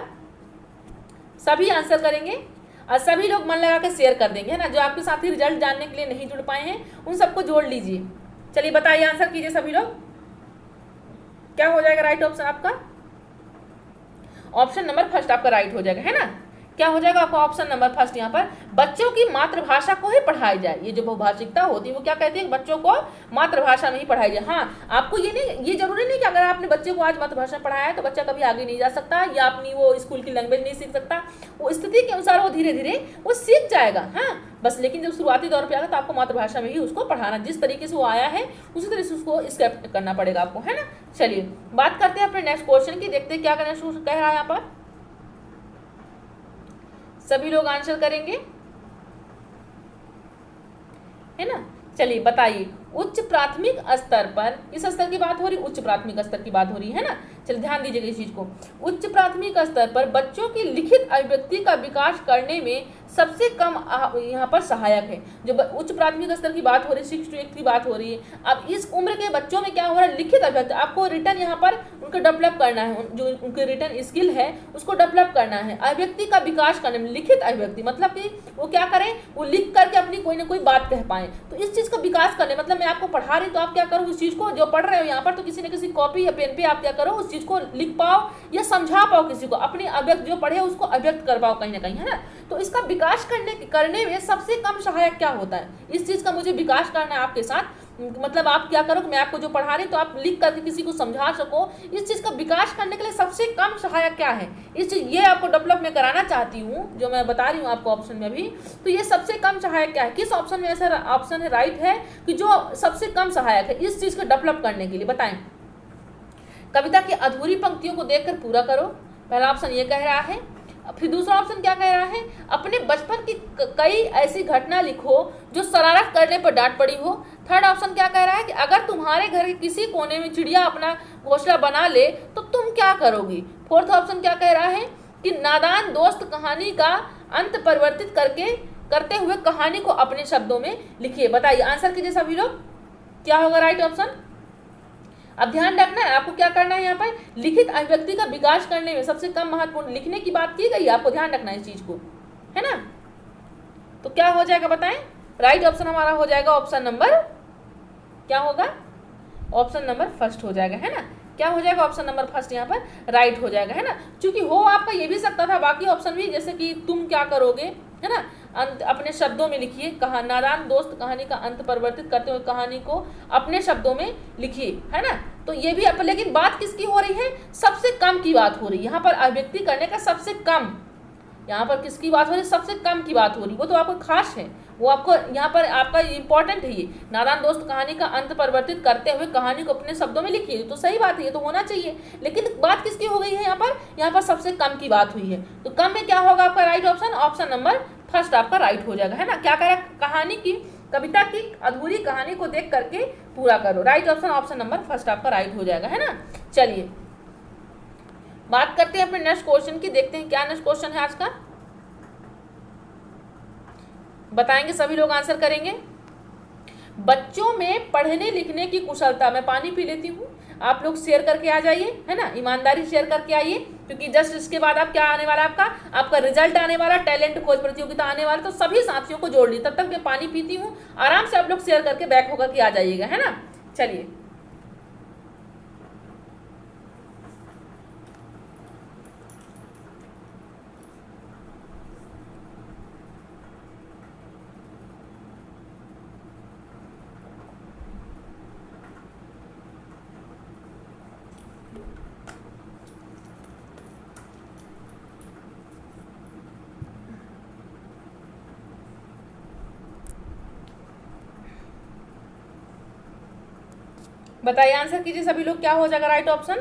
सभी आंसर करेंगे और सभी लोग मन लगा के शेयर कर देंगे, है ना। जो आपके साथी रिजल्ट जानने के लिए नहीं जुड़ पाए हैं उन सबको जोड़ लीजिए। चलिए बताइए, आंसर कीजिए सभी लोग, क्या हो जाएगा राइट ऑप्शन आपका। ऑप्शन नंबर फर्स्ट आपका राइट हो जाएगा, है ना। क्या हो जाएगा आपका ऑप्शन नंबर फर्स्ट यहाँ पर, बच्चों की मातृभाषा को ही पढ़ाई जाए। ये जो बहुभाषिकता होती है वो क्या कहती है, बच्चों को मातृभाषा में ही पढ़ाई जाए। हाँ, आपको ये जरूरी नहीं कि अगर आपने बच्चे को आज मातृभाषा पढ़ाया है तो बच्चा कभी आगे नहीं जा सकता या अपनी वो स्कूल की लैंग्वेज नहीं सीख सकता। वो स्थिति के अनुसार वो धीरे धीरे वो सीख जाएगा। हाँ, बस लेकिन जब शुरुआती दौर पे आएगा तो आपको मातृभाषा में ही उसको पढ़ाना, जिस तरीके से वो आया है उसी तरह से उसको एक्सेप्ट करना पड़ेगा आपको, है ना। चलिए बात करते हैं अपने नेक्स्ट क्वेश्चन की, देखते हैं क्या नेक्स्ट क्वेश्चन कह रहा है यहाँ पर। सभी लोग आंसर करेंगे, है ना। चलिए बताइए, उच्च प्राथमिक स्तर पर, इस स्तर की बात हो रही, उच्च प्राथमिक स्तर की बात हो रही है ना। चलिए ध्यान दीजिएगा इस चीज को। उच्च प्राथमिक स्तर पर बच्चों की लिखित अभिव्यक्ति का विकास करने में सबसे कम यहाँ पर सहायक है। जो उच्च प्राथमिक स्तर की बात हो रही है, 6 to 8 की बात हो रही है। अब इस उम्र के बच्चों में क्या हो रहा है, लिखित अभिव्यक्ति, आपको रिटर्न यहाँ पर उनको डेवलप करना है, जो उनके रिटर्न स्किल है उसको डेवलप करना है। अभिव्यक्ति का विकास करने में, लिखित अभिव्यक्ति मतलब कि वो क्या करें, वो लिख करके अपनी कोई ना कोई बात कह पाए। तो इस चीज का विकास करने, मतलब मैं आपको पढ़ा रही तो आप क्या करो, उस चीज को जो पढ़ रहे हो यहाँ पर तो किसी न किसी कॉपी या पेन पे आप क्या करो, उस चीज को लिख पाओ या समझा पाओ, किसी को अपनी अभिव्यक्त जो पढ़े उसको अभिव्यक्त कर पाओ कहीं ना कहीं, है ना। तो इसका विकास करने में सबसे कम सहायक क्या होता है, इस चीज का मुझे विकास करना है आपके साथ। मतलब आप क्या करो, मैं आपको जो पढ़ा रही तो आप लिख करके किसी को समझा सको। इस चीज का विकास करने के लिए सबसे कम सहायक क्या है, इस चीज ये आपको डेवलप में कराना चाहती हूँ, जो मैं बता रही हूँ आपको ऑप्शन में भी। तो ये सबसे कम सहायक क्या है, किस ऑप्शन में ऐसा ऑप्शन है राइट है कि जो सबसे कम सहायक है इस चीज को डेवलप करने के लिए, बताएं। कविता की अधूरी पंक्तियों को देखकर पूरा करो, पहला ऑप्शन ये कह रहा है। फिर दूसरा ऑप्शन क्या कह रहा है, अपने बचपन की कई ऐसी घटना लिखो जो शरारत करने पर डांट पड़ी हो। थर्ड ऑप्शन क्या कह रहा है कि अगर तुम्हारे घर के किसी कोने में चिड़िया अपना घोंसला बना ले तो तुम क्या करोगी। फोर्थ ऑप्शन क्या कह रहा है कि नादान दोस्त कहानी का अंत परिवर्तित करते हुए कहानी को अपने शब्दों में लिखिए। बताइए, आंसर कीजिए सभी लोग, क्या होगा राइट ऑप्शन। अब ध्यान रखना है आपको क्या करना है, यहाँ पर लिखित अभिव्यक्ति का विकास करने में सबसे कम महत्वपूर्ण लिखने की बात की गई है, आपको ध्यान रखना है इस चीज को, है ना। तो क्या हो जाएगा बताएं, राइट ऑप्शन हमारा हो जाएगा ऑप्शन नंबर, क्या होगा, ऑप्शन नंबर फर्स्ट हो जाएगा, है ना। क्या हो जाएगा, ऑप्शन नंबर फर्स्ट यहाँ पर राइट हो जाएगा, है ना। क्योंकि हो आपका ये भी सकता था बाकी ऑप्शन भी, जैसे कि तुम क्या करोगे, है ना, अंत अपने शब्दों में लिखिए। कहा नादान दोस्त कहानी का अंत परिवर्तित करते हुए कहानी को अपने शब्दों में लिखिए, है ना। तो ये भी लेकिन बात किसकी हो रही है, सबसे कम की बात हो रही है यहाँ पर, अभिव्यक्ति करने का सबसे कम, यहाँ पर किसकी बात हो रही है, सबसे कम की बात हो रही है। वो तो आपको खास है, वो आपको यहाँ पर आपका इंपॉर्टेंट है। ये नादान दोस्त कहानी का अंत परिवर्तित करते हुए कहानी को अपने शब्दों में लिखिए, तो सही बात है, ये तो होना चाहिए। लेकिन बात किसकी हो गई है यहाँ पर सबसे कम की बात हुई है। तो कम में क्या होगा आपका right option, option number first आपका राइट हो जाएगा, है ना। क्या करें, कहानी की, कविता की अधूरी कहानी को देख करके पूरा करो, right option, option number first आपका राइट हो जाएगा, है ना। चलिए बात करते हैं अपने नेक्स्ट क्वेश्चन की, देखते हैं क्या नेक्स्ट क्वेश्चन है आज का, बताएंगे सभी लोग आंसर करेंगे। बच्चों में पढ़ने लिखने की कुशलता, मैं पानी पी लेती हूँ, आप लोग शेयर करके आ जाइए, है ना, ईमानदारी शेयर करके आइए, क्योंकि जस्ट इसके बाद आप क्या आने वाला, आपका रिजल्ट आने वाला, टैलेंट खोज प्रतियोगिता आने वाला, तो सभी साथियों को जोड़ ली। तब तक मैं पानी पीती हूँ, आराम से आप लोग शेयर करके बैक होकर के आ जाइएगा, है ना। चलिए बताइए, आंसर कीजिए सभी लोग, क्या हो जाएगा राइट ऑप्शन।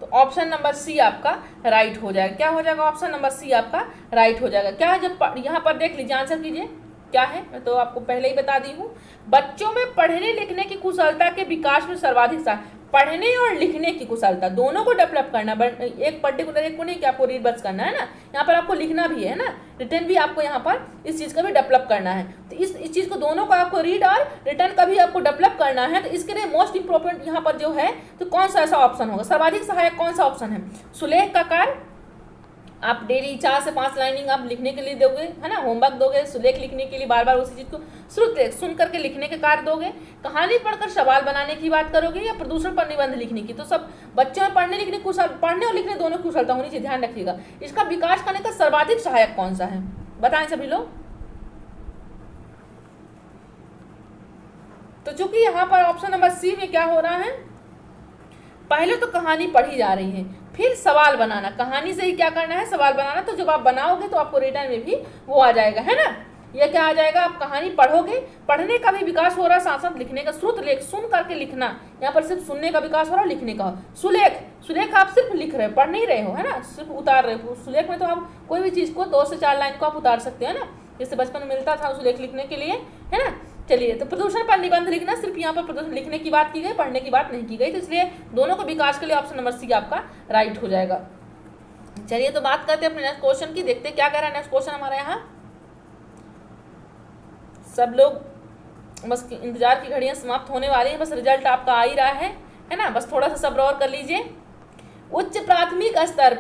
तो ऑप्शन नंबर सी आपका राइट हो जाएगा, क्या हो जाएगा, ऑप्शन नंबर सी आपका राइट हो जाएगा। क्या है, जब यहाँ पर देख लीजिए, आंसर कीजिए क्या है, मैं तो आपको पहले ही बता दी हूँ। बच्चों में पढ़ने लिखने की कुशलता के विकास में सर्वाधिक पढ़ने और लिखने की कुशलता दोनों को डेवलप करना, एक पर्टिकुलर एक को नहीं कि आपको रीड बस करना है ना, यहाँ पर आपको लिखना भी है ना, रिटर्न भी आपको यहाँ पर इस चीज़ का भी डेवलप करना है। तो इस चीज़ को दोनों को आपको रीड और रिटर्न का भी आपको डेवलप करना है। तो इसके लिए मोस्ट इंपॉर्टेंट यहाँ पर जो है, तो कौन सा ऐसा ऑप्शन होगा, सर्वाधिक सहायक कौन सा ऑप्शन है, सुलेख का कार्य, आप डेली 4 से 5 लाइनिंग आप लिखने के लिए दोगे, है ना, होमवर्क दोगे, सुलेख लिखने के लिए बार बार उसी चीज़ को श्रुत सुन करके लिखने के कार्य दोगे, कहानी पढ़कर सवाल बनाने की बात करोगे, या प्रदूषण पर निबंध लिखने की। तो सब बच्चों में पढ़ने लिखने और लिखने दोनों कुशलता होनी चाहिए, ध्यान रखिएगा। इसका विकास करने का सर्वाधिक सहायक कौन सा है, बताएं सभी लोग। तो चूंकि यहाँ पर ऑप्शन नंबर सी में क्या हो रहा है, पहले तो कहानी पढ़ी जा रही है, फिर सवाल बनाना, कहानी से ही क्या करना है, सवाल बनाना। तो जब आप बनाओगे तो आपको रिटर्न में भी वो आ जाएगा, है ना। यह क्या आ जाएगा, आप कहानी पढ़ोगे, पढ़ने का भी विकास हो रहा है, साथ साथ लिखने का, श्रुत लेख सुन करके लिखना, यहाँ पर सिर्फ सुनने का विकास हो रहा है, लिखने का। सुलेख आप सिर्फ लिख रहे हो, पढ़ नहीं रहे हो, है ना, सिर्फ उतार रहे हो। सुलेख में तो आप कोई भी चीज़ को 2 से 4 लाइन को आप उतार सकते हो ना, जैसे बचपन में मिलता था सुलेख लिखने के लिए, है ना। चलिए, तो प्रदूषण पर निबंध लिखना, सिर्फ यहाँ पर प्रदूषण लिखने की बात की गई, पढ़ने की बात नहीं की गई, तो इसलिए दोनों को विकास के लिए ऑप्शन नंबर सी आपका राइट हो जाएगा। चलिए, तो बात करते हैं अपने नेक्स्ट क्वेश्चन की, देखते हैं क्या कह रहा है नेक्स्ट क्वेश्चन हमारे यहाँ। सब लोग बस इंतजार की घड़ियां समाप्त होने वाली हैं, बस रिजल्ट आपका आ ही रहा है ना, बस थोड़ा सा सब्र और कर लीजिए। उच्च प्राथमिक स्तर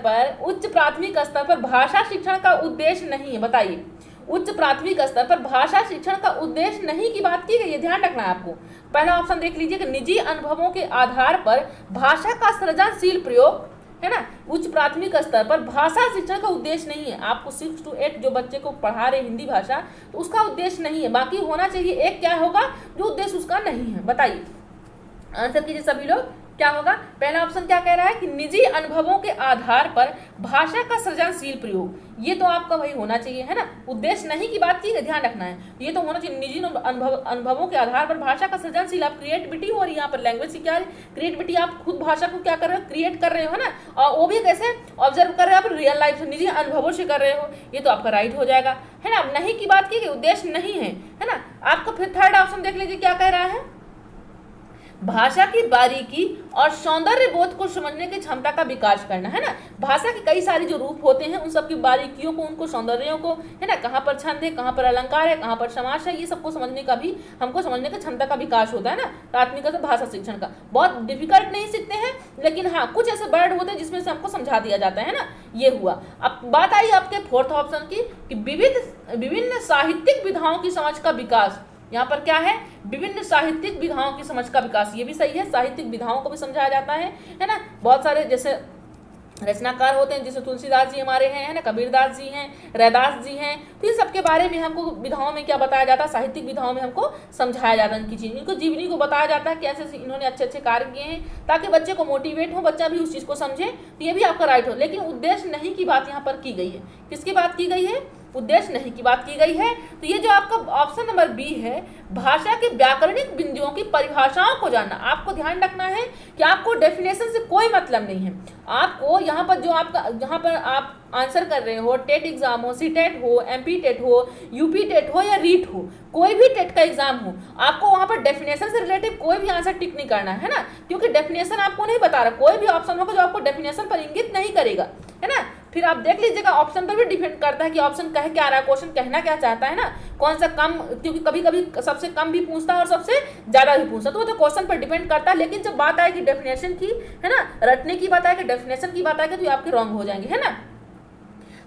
पर भाषा शिक्षण का उद्देश्य नहीं है, बताइए। उच्च प्राथमिक स्तर पर भाषा शिक्षण का उद्देश्य नहीं की बात की गई है, ध्यान रखना है आपको। पहला ऑप्शन देख लीजिए कि निजी अनुभवों के आधार पर भाषा का सृजनशील प्रयोग, है ना। उच्च प्राथमिक स्तर पर भाषा शिक्षण का उद्देश्य नहीं है, आपको 6 to 8 जो बच्चे को पढ़ा रहे हिंदी भाषा, तो उसका उद्देश्य नहीं है। बाकी होना चाहिए एक, क्या होगा जो उद्देश्य उसका नहीं है, बताइए, आंसर कीजिए सभी लोग, क्या होगा। पहला ऑप्शन क्या कह रहा है कि निजी अनुभवों के आधार पर भाषा का सृजनशील प्रयोग, ये तो आपका वही होना चाहिए, है ना। उद्देश्य नहीं की बात की, ध्यान रखना है, ये तो होना चाहिए निजी अनुभवों के आधार पर भाषा का सृजनशील। आप क्रिएटिविटी हो रही है यहाँ पर, लैंग्वेज की क्या क्रिएटिविटी, आप खुद भाषा को क्या कर रहे हो, क्रिएट कर रहे हो, है ना, और वो भी कैसे ऑब्जर्व कर रहे हो आप, रियल लाइफ से, निजी अनुभवों से कर रहे हो, ये तो आपका राइट हो जाएगा, है ना। नहीं की बात की, उद्देश्य नहीं है ना। आपका फिर थर्ड ऑप्शन देख लीजिए क्या कह रहा है, भाषा की बारीकी और सौंदर्य बोध को समझने की क्षमता का विकास करना, है ना। भाषा के कई सारे जो रूप होते हैं, उन सब की बारीकियों को, उनको सौंदर्यों को, है ना, कहाँ पर छंद है, कहाँ पर अलंकार है, कहाँ पर समास है, ये सबको समझने का भी हमको समझने की क्षमता का विकास होता है ना, प्राथमिक से भाषा शिक्षण का। बहुत डिफिकल्ट नहीं सीखते हैं, लेकिन हाँ कुछ ऐसे वर्ड होते हैं जिसमें से हमको समझा दिया जाता है ना, ये हुआ। अब बात आई आपके फोर्थ ऑप्शन की कि विभिन्न साहित्यिक विधाओं की समझ का विकास। यहाँ पर क्या है, विभिन्न साहित्यिक विधाओं की समझ का विकास, ये भी सही है, साहित्यिक विधाओं को भी समझाया जाता है ना। बहुत सारे जैसे रचनाकार होते हैं, जैसे तुलसीदास जी हमारे हैं, है ना, कबीरदास जी हैं, रैदास जी हैं, तो इन सबके बारे में हमको विधाओं में क्या बताया जाता है, साहित्यिक विधाओं में हमको समझाया जाता है इनकी चीज़, इनको जीवनी को बताया जाता है कि ऐसे इन्होंने अच्छे अच्छे कार्य किए हैं, ताकि बच्चे को मोटिवेट हो, बच्चा भी उस चीज़ को समझे, तो ये भी आपका राइट हो। लेकिन उद्देश्य नहीं की बात यहाँ पर की गई है, किसकी बात की गई है, उद्देश्य नहीं की बात की गई है। तो ये जो आपका ऑप्शन नंबर बी है, भाषा के व्याकरणिक बिंदुओं की परिभाषाओं को जानना, आपको ध्यान रखना है कि आपको डेफिनेशन से कोई मतलब नहीं है। आपको यहाँ पर जो आपका, यहाँ पर आप आंसर कर रहे हो, टेट एग्जाम हो, सीटेट हो, एमपी टेट हो, यूपी टेट हो या रीट हो, कोई भी टेट का एग्जाम हो, आपको वहाँ पर डेफिनेशन से रिलेटेड कोई भी आंसर टिक नहीं करना है ना, क्योंकि डेफिनेशन आपको नहीं बता रहा, कोई भी ऑप्शन होगा जो आपको डेफिनेशन पर इंगित नहीं करेगा, है ना। फिर आप देख लीजिएगा, ऑप्शन पर भी डिपेंड करता है कि ऑप्शन कह क्या रहा है, क्वेश्चन कहना क्या चाहता है ना, कौन सा कम, क्योंकि कभी कभी सबसे कम भी पूछता है और सबसे ज़्यादा भी पूछता है, तो वो तो क्वेश्चन पर डिपेंड करता है। लेकिन जब बात आएगी डेफिनेशन की, है ना, रटने की बात आएगी, डेफिनेशन की बात आएगी, तो ये आपके रॉन्ग हो जाएंगे, है ना,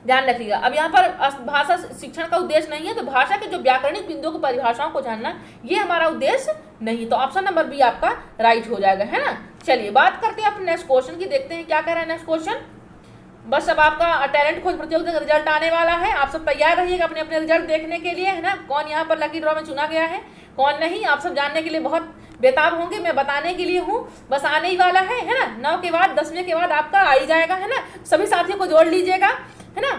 ध्यान रखिएगा। अब यहाँ पर भाषा शिक्षण का उद्देश्य नहीं है, तो भाषा के जो व्याकरणिक बिंदुओं की परिभाषाओं को जानना, ये हमारा उद्देश्य नहीं, तो ऑप्शन नंबर बी आपका राइट हो जाएगा, है ना। चलिए बात करते हैं अपने नेक्स्ट क्वेश्चन की, देखते हैं क्या कह रहा है नेक्स्ट क्वेश्चन। बस अब आपका टैलेंट खोज प्रतियोगिता का रिजल्ट आने वाला है, आप सब तैयार रहिएगा अपने अपने रिजल्ट देखने के लिए, है ना, कौन यहाँ पर लकी ड्रॉ में चुना गया है, कौन नहीं, आप सब जानने के लिए बहुत बेताब होंगे, मैं बताने के लिए हूँ, बस आने ही वाला है ना। 9 के बाद 10वें के बाद आपका आ ही जाएगा, है ना। सभी साथियों को जोड़ लीजिएगा, है ना,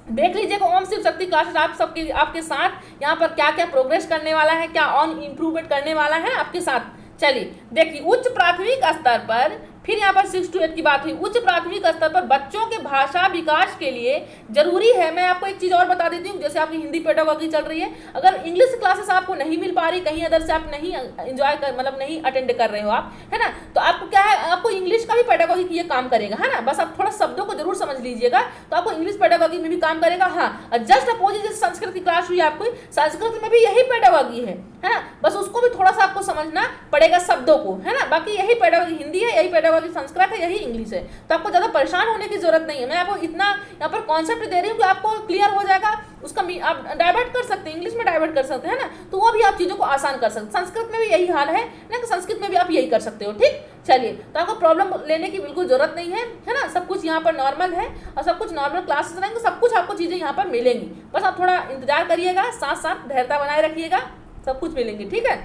देख लीजिएगा ओम शिव शक्ति क्लासेस आप सबके आपके साथ यहाँ पर क्या क्या प्रोग्रेस करने वाला है, क्या ऑन इम्प्रूवमेंट करने वाला है आपके साथ। चलिए देखिए, उच्च प्राथमिक स्तर पर, फिर यहाँ पर 6 to 8 की बात हुई, उच्च प्राथमिक स्तर पर बच्चों के भाषा विकास के लिए जरूरी है। मैं आपको एक चीज़ और बता देती हूँ, जैसे आपकी हिंदी पेडागोजी चल रही है, अगर इंग्लिश क्लासेस आपको नहीं मिल पा रही, कहीं अदर से आप नहीं एंजॉय कर, मतलब नहीं अटेंड कर रहे हो आप, है ना, तो आपको क्या है, आपको इंग्लिश का भी पेडागोगी की ये काम करेगा, है ना। बस आप थोड़ा शब्दों को जरूर समझ लीजिएगा तो आपको इंग्लिश पेडागोगी में भी काम करेगा। हाँ, जस्ट अपोजिट जैसे संस्कृत की क्लास हुई आपको, संस्कृत में भी यही पेडागोगी है ना। बस उसको भी थोड़ा सा आपको समझना पड़ेगा शब्दों को, है ना। बाकी यही पेडागोगी हिंदी है, यही पेडागोगी संस्कृत है, यही इंग्लिश है। तो आपको ज्यादा परेशान होने की जरूरत नहीं है। मैं आपको इतना यहाँ पर कॉन्सेप्ट दे रही हूँ कि आपको क्लियर हो जाएगा। उसका आप डाइवर्ट कर सकते हैं, इंग्लिश में डाइवर्ट कर सकते हैं ना, तो वो भी आप चीजों को आसान कर सकते हैं। संस्कृत में भी यही हाल है ना, कि संस्कृत में भी आप यही कर सकते हो। ठीक, चलिए, तो आपको प्रॉब्लम लेने की बिल्कुल जरूरत नहीं है ना। सब कुछ यहाँ पर नॉर्मल है और सब कुछ नॉर्मल क्लासेस रहेंगे, सब कुछ आपको चीजें यहाँ पर मिलेंगी। बस आप थोड़ा इंतजार करिएगा, साथ साथ धैर्यता बनाए रखिएगा, सब कुछ मिलेंगे। ठीक है,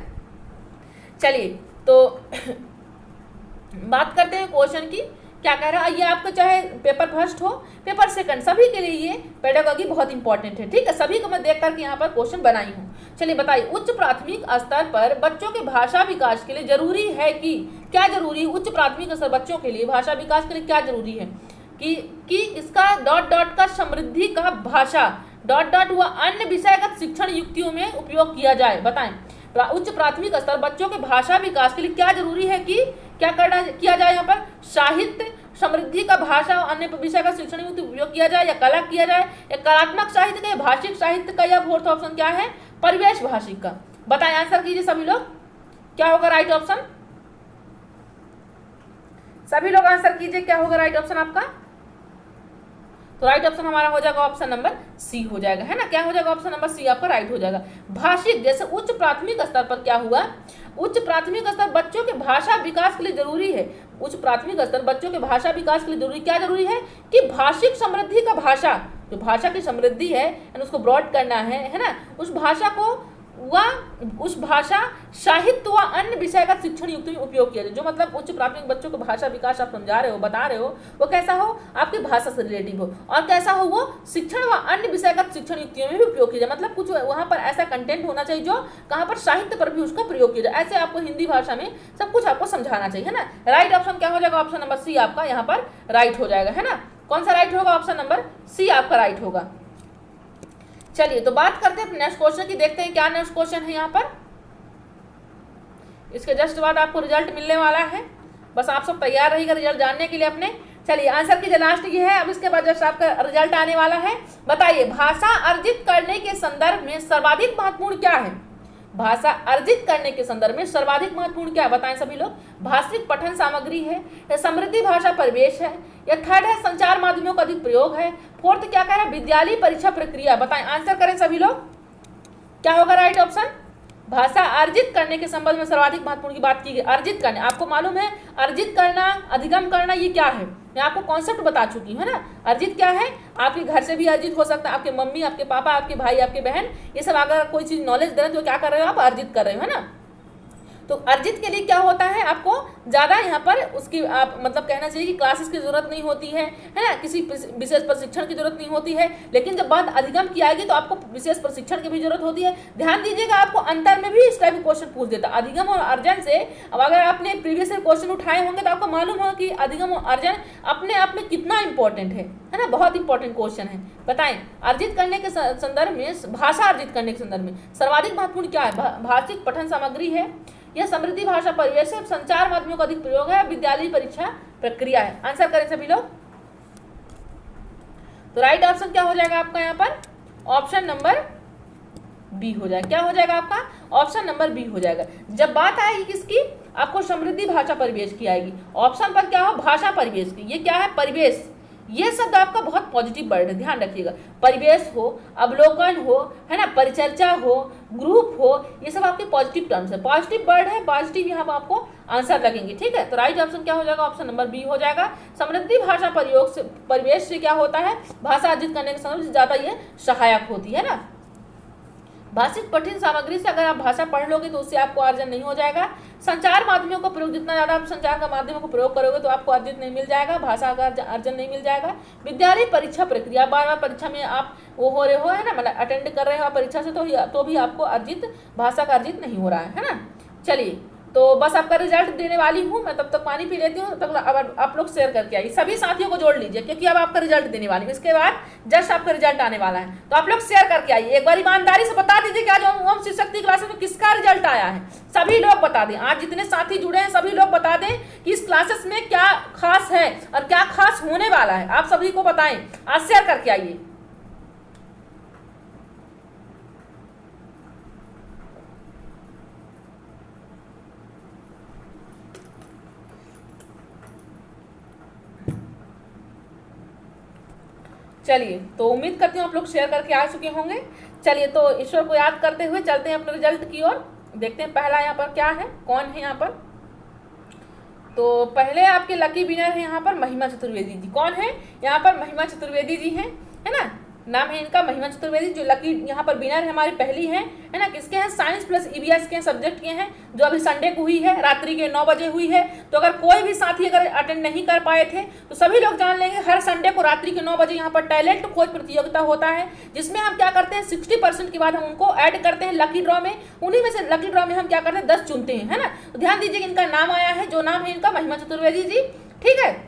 चलिए तो बात करते हैं क्वेश्चन की। क्या कह रहा है ये आपका, चाहे पेपर फर्स्ट हो पेपर सेकंड, सभी के लिए ये पेडागोगी बहुत इंपॉर्टेंट है। ठीक है, सभी को मैं देख करके यहाँ पर क्वेश्चन बनाई हूँ। चलिए बताइए, उच्च प्राथमिक स्तर पर बच्चों के भाषा विकास के लिए जरूरी है कि, क्या जरूरी है उच्च प्राथमिक स्तर बच्चों के लिए भाषा विकास के लिए क्या जरूरी है कि इसका डॉट डॉट का समृद्धि का भाषा डॉट डॉट व अन्य विषयगत शिक्षण युक्तियों में उपयोग किया जाए। बताएं, उच्च प्राथमिक स्तर बच्चों के भाषा विकास के लिए क्या जरूरी है कि क्या करना किया जाए यहाँ पर, साहित्य समृद्धि का भाषा और अन्य विषय का शिक्षण में उपयोग किया जाए, या कला किया जाए, या कलात्मक साहित्य का, या भाषिक साहित्य का, या फोर्थ ऑप्शन क्या है, परिवेश भाषिक का। बताएं, आंसर कीजिए सभी लोग, क्या होगा राइट ऑप्शन। सभी लोग आंसर कीजिए, क्या होगा राइट ऑप्शन आपका। तो राइट ऑप्शन हमारा हो जाएगा ऑप्शन नंबर सी हो जाएगा, है ना। क्या हो जाएगा, ऑप्शन नंबर सी आपका राइट हो जाएगा। भाषिक, जैसे उच्च प्राथमिक स्तर पर क्या हुआ, उच्च प्राथमिक स्तर बच्चों के भाषा विकास के लिए जरूरी है। उच्च प्राथमिक स्तर बच्चों के भाषा विकास के लिए जरूरी, क्या जरूरी है कि भाषिक समृद्धि का भाषा, जो भाषा की समृद्धि है उसको ब्रॉड करना है ना, उस भाषा को उस भाषा साहित्य व अन्य विषय का शिक्षण युक्त में उपयोग किया जाए। जो मतलब उच्च प्राथमिक बच्चों को भाषा विकास आप समझा रहे हो, बता रहे हो, वो कैसा हो, आपकी भाषा से रिलेटिव हो, और कैसा हो वो शिक्षण व अन्य विषय का शिक्षण युक्तियों में भी उपयोग किया जाए। मतलब कुछ वहाँ पर ऐसा कंटेंट होना चाहिए जो कहाँ पर साहित्य पर भी उसका प्रयोग किया जाए। ऐसे आपको हिंदी भाषा में सब कुछ आपको समझाना चाहिए, है ना। राइट ऑप्शन क्या हो जाएगा, ऑप्शन नंबर सी आपका यहाँ पर राइट हो जाएगा, है ना। कौन सा राइट होगा, ऑप्शन नंबर सी आपका राइट होगा। चलिए तो बात करते हैं नेक्स्ट क्वेश्चन की, देखते हैं क्या नेक्स्ट क्वेश्चन है यहाँ पर। इसके जस्ट बाद आपको रिजल्ट मिलने वाला है, बस आप सब तैयार रहिएगा रिजल्ट जानने के लिए अपने। चलिए आंसर की लास्ट ये है, अब इसके बाद जस्ट आपका रिजल्ट आने वाला है। बताइए, भाषा अर्जित करने के संदर्भ में सर्वाधिक महत्वपूर्ण क्या है। भाषा अर्जित करने के संदर्भ में सर्वाधिक महत्वपूर्ण क्या है, बताएं सभी लोग। भाषिक पठन सामग्री है, या समृद्धि भाषा परिवेश है, या थर्ड है संचार माध्यमों का अधिक प्रयोग है, फोर्थ क्या कह रहा है विद्यालय परीक्षा प्रक्रिया। बताएं, आंसर करें सभी लोग, क्या होगा राइट ऑप्शन। भाषा अर्जित करने के संबंध में सर्वाधिक महत्वपूर्ण की बात की गई। अर्जित करने, आपको मालूम है अर्जित करना, अधिगम करना, ये क्या है, मैं आपको कॉन्सेप्ट बता चुकी हूँ, है ना। अर्जित क्या है, आपके घर से भी अर्जित हो सकता है, आपके मम्मी, आपके पापा, आपके भाई, आपके बहन, ये सब अगर कोई चीज नॉलेज दे रहे हो तो क्या कर रहे हो आप, अर्जित कर रहे हो, है ना। तो अर्जित के लिए क्या होता है, आपको ज़्यादा यहाँ पर उसकी आप मतलब कहना चाहिए कि क्लासेस की जरूरत नहीं होती है ना, किसी विशेष प्रशिक्षण की जरूरत नहीं होती है। लेकिन जब बात अधिगम की आएगी तो आपको विशेष प्रशिक्षण की भी जरूरत होती है। ध्यान दीजिएगा, आपको अंतर में भी इस टाइप के क्वेश्चन पूछ देता है अधिगम और अर्जन से। अब अगर आपने प्रीवियस क्वेश्चन उठाए होंगे तो आपको मालूम होगा कि अधिगम और अर्जन अपने आप में कितना इंपॉर्टेंट है ना, बहुत इंपॉर्टेंट क्वेश्चन है। बताएं, अर्जित करने के संदर्भ में, भाषा अर्जित करने के संदर्भ में सर्वाधिक महत्वपूर्ण क्या है, भाषिक पठन सामग्री है, यह समृद्धि भाषा परिवेश है, संचार माध्यमों का अधिक प्रयोग है, विद्यालय परीक्षा प्रक्रिया है। आंसर करें सभी लोग। तो राइट ऑप्शन क्या हो जाएगा आपका यहाँ पर, ऑप्शन नंबर बी हो जाएगा। क्या हो जाएगा आपका, ऑप्शन नंबर बी हो जाएगा। जब बात आएगी किसकी, आपको समृद्धि भाषा परिवेश की आएगी। ऑप्शन पर क्या हो, भाषा परिवेश की, ये क्या है परिवेश, ये शब्द आपका बहुत पॉजिटिव वर्ड है, ध्यान रखिएगा। परिवेश हो, अवलोकन हो, है ना, परिचर्चा हो, ग्रुप हो, ये सब आपके पॉजिटिव टर्म्स है, पॉजिटिव वर्ड है, पॉजिटिव यहाँ पर आपको आंसर लगेंगे। ठीक है, तो राइट ऑप्शन क्या हो जाएगा, ऑप्शन नंबर बी हो जाएगा। समृद्धि भाषा प्रयोग से, परिवेश से क्या होता है, भाषा अर्जित करने के समय ज्यादा ये सहायक होती है ना। भाषिक पठन सामग्री से अगर आप भाषा पढ़ लोगे तो उससे आपको अर्जन नहीं हो जाएगा। संचार माध्यमों का प्रयोग, जितना ज़्यादा आप संचार का माध्यमों का प्रयोग करोगे तो आपको अर्जित नहीं मिल जाएगा, भाषा का अर्जन नहीं मिल जाएगा। विद्यालय परीक्षा प्रक्रिया, बार बार परीक्षा में आप वो हो रहे हो, है ना, मतलब अटेंड कर रहे हो आप परीक्षा से, तो भी आपको अर्जित, भाषा का अर्जित नहीं हो रहा है ना। चलिए तो बस आपका रिजल्ट देने वाली हूँ मैं, तब तक पानी पी लेती हूँ, तब अब आप लोग शेयर करके आइए, सभी साथियों को जोड़ लीजिए क्योंकि अब आपका रिजल्ट देने वाली हूँ, इसके बाद जस्ट आपका रिजल्ट आने वाला है। तो आप लोग शेयर करके आइए, एक बार ईमानदारी से बता दीजिए कि आज ओम शिव शक्ति क्लासेस में किसका रिजल्ट आया है। सभी लोग बता दें, आज जितने साथी जुड़े हैं सभी लोग बता दें कि इस क्लासेस में क्या खास है और क्या खास होने वाला है, आप सभी को बताएं, आज शेयर करके आइए। चलिए, तो उम्मीद करती हूँ आप लोग शेयर करके आ चुके होंगे। चलिए, तो ईश्वर को याद करते हुए चलते हैं अपने रिजल्ट की ओर। देखते हैं पहला यहाँ पर क्या है, कौन है यहाँ पर। तो पहले आपके लकी विनर है यहाँ पर महिमा चतुर्वेदी जी। कौन है यहाँ पर? महिमा चतुर्वेदी जी हैं, है ना, नाम है इनका महिमा चतुर्वेदी, जो लकी यहाँ पर विनर है हमारी पहली है ना। किसके हैं? साइंस प्लस ईवीएस के सब्जेक्ट के हैं, जो अभी संडे को हुई है, रात्रि के 9 बजे हुई है। तो अगर कोई भी साथी अगर अटेंड नहीं कर पाए थे तो सभी लोग जान लेंगे, हर संडे को रात्रि के 9 बजे यहाँ पर टैलेंट खोज प्रतियोगिता होता है, जिसमें हम क्या करते हैं 60% के बाद हम उनको ऐड करते हैं लकी ड्रॉ में। उन्हीं में से लकी ड्रॉ में हम क्या करते हैं 10 चुनते हैं, है ना। तो ध्यान दीजिए इनका नाम आया है, जो नाम है इनका महिमा चतुर्वेदी जी, ठीक है।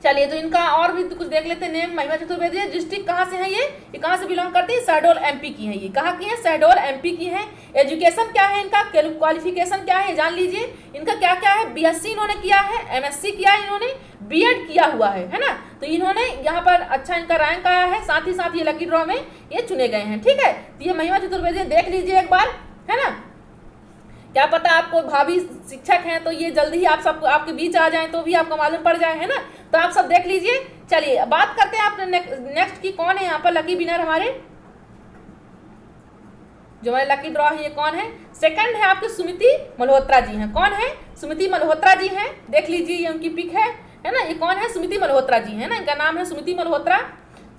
चलिए, तो इनका और भी कुछ देख लेते हैं नेम। महिमा चतुर्वेदी है, डिस्ट्रिक्ट कहाँ से है ये कहाँ से बिलोंग करती है? शहडोल एमपी की है। ये कहाँ की है? शहडोल एमपी की है। एजुकेशन क्या है इनका, क्वालिफिकेशन क्या है जान लीजिए। इनका क्या क्या है? बीएससी इन्होंने किया है, एमएससी किया है इन्होंने, बीएड किया हुआ है ना। तो इन्होंने यहाँ पर अच्छा इनका रैंक आया है, साथ ही साथ ये लकी ड्रॉ में ये चुने गए हैं, ठीक है। तो ये महिमा चतुर्वेदी देख लीजिए एक बार, है ना। क्या पता आपको भाभी शिक्षक हैं तो ये जल्दी ही आप सबको आपके बीच आ जाएं तो भी आपको मालूम पड़ जाए, है ना। तो आप सब देख लीजिए। चलिए, बात करते हैं आपने नेक्स्ट की, कौन है यहाँ पर लकी विनर हमारे, जो हमारे लकी ड्रॉ है, ये कौन है? सेकंड है आपके सुमिति मल्होत्रा जी हैं। कौन है? सुमिति मल्होत्रा जी हैं, देख लीजिए ये उनकी पिक है ना। ये कौन है? सुमिति मल्होत्रा जी है ना, इनका नाम है सुमिति मल्होत्रा।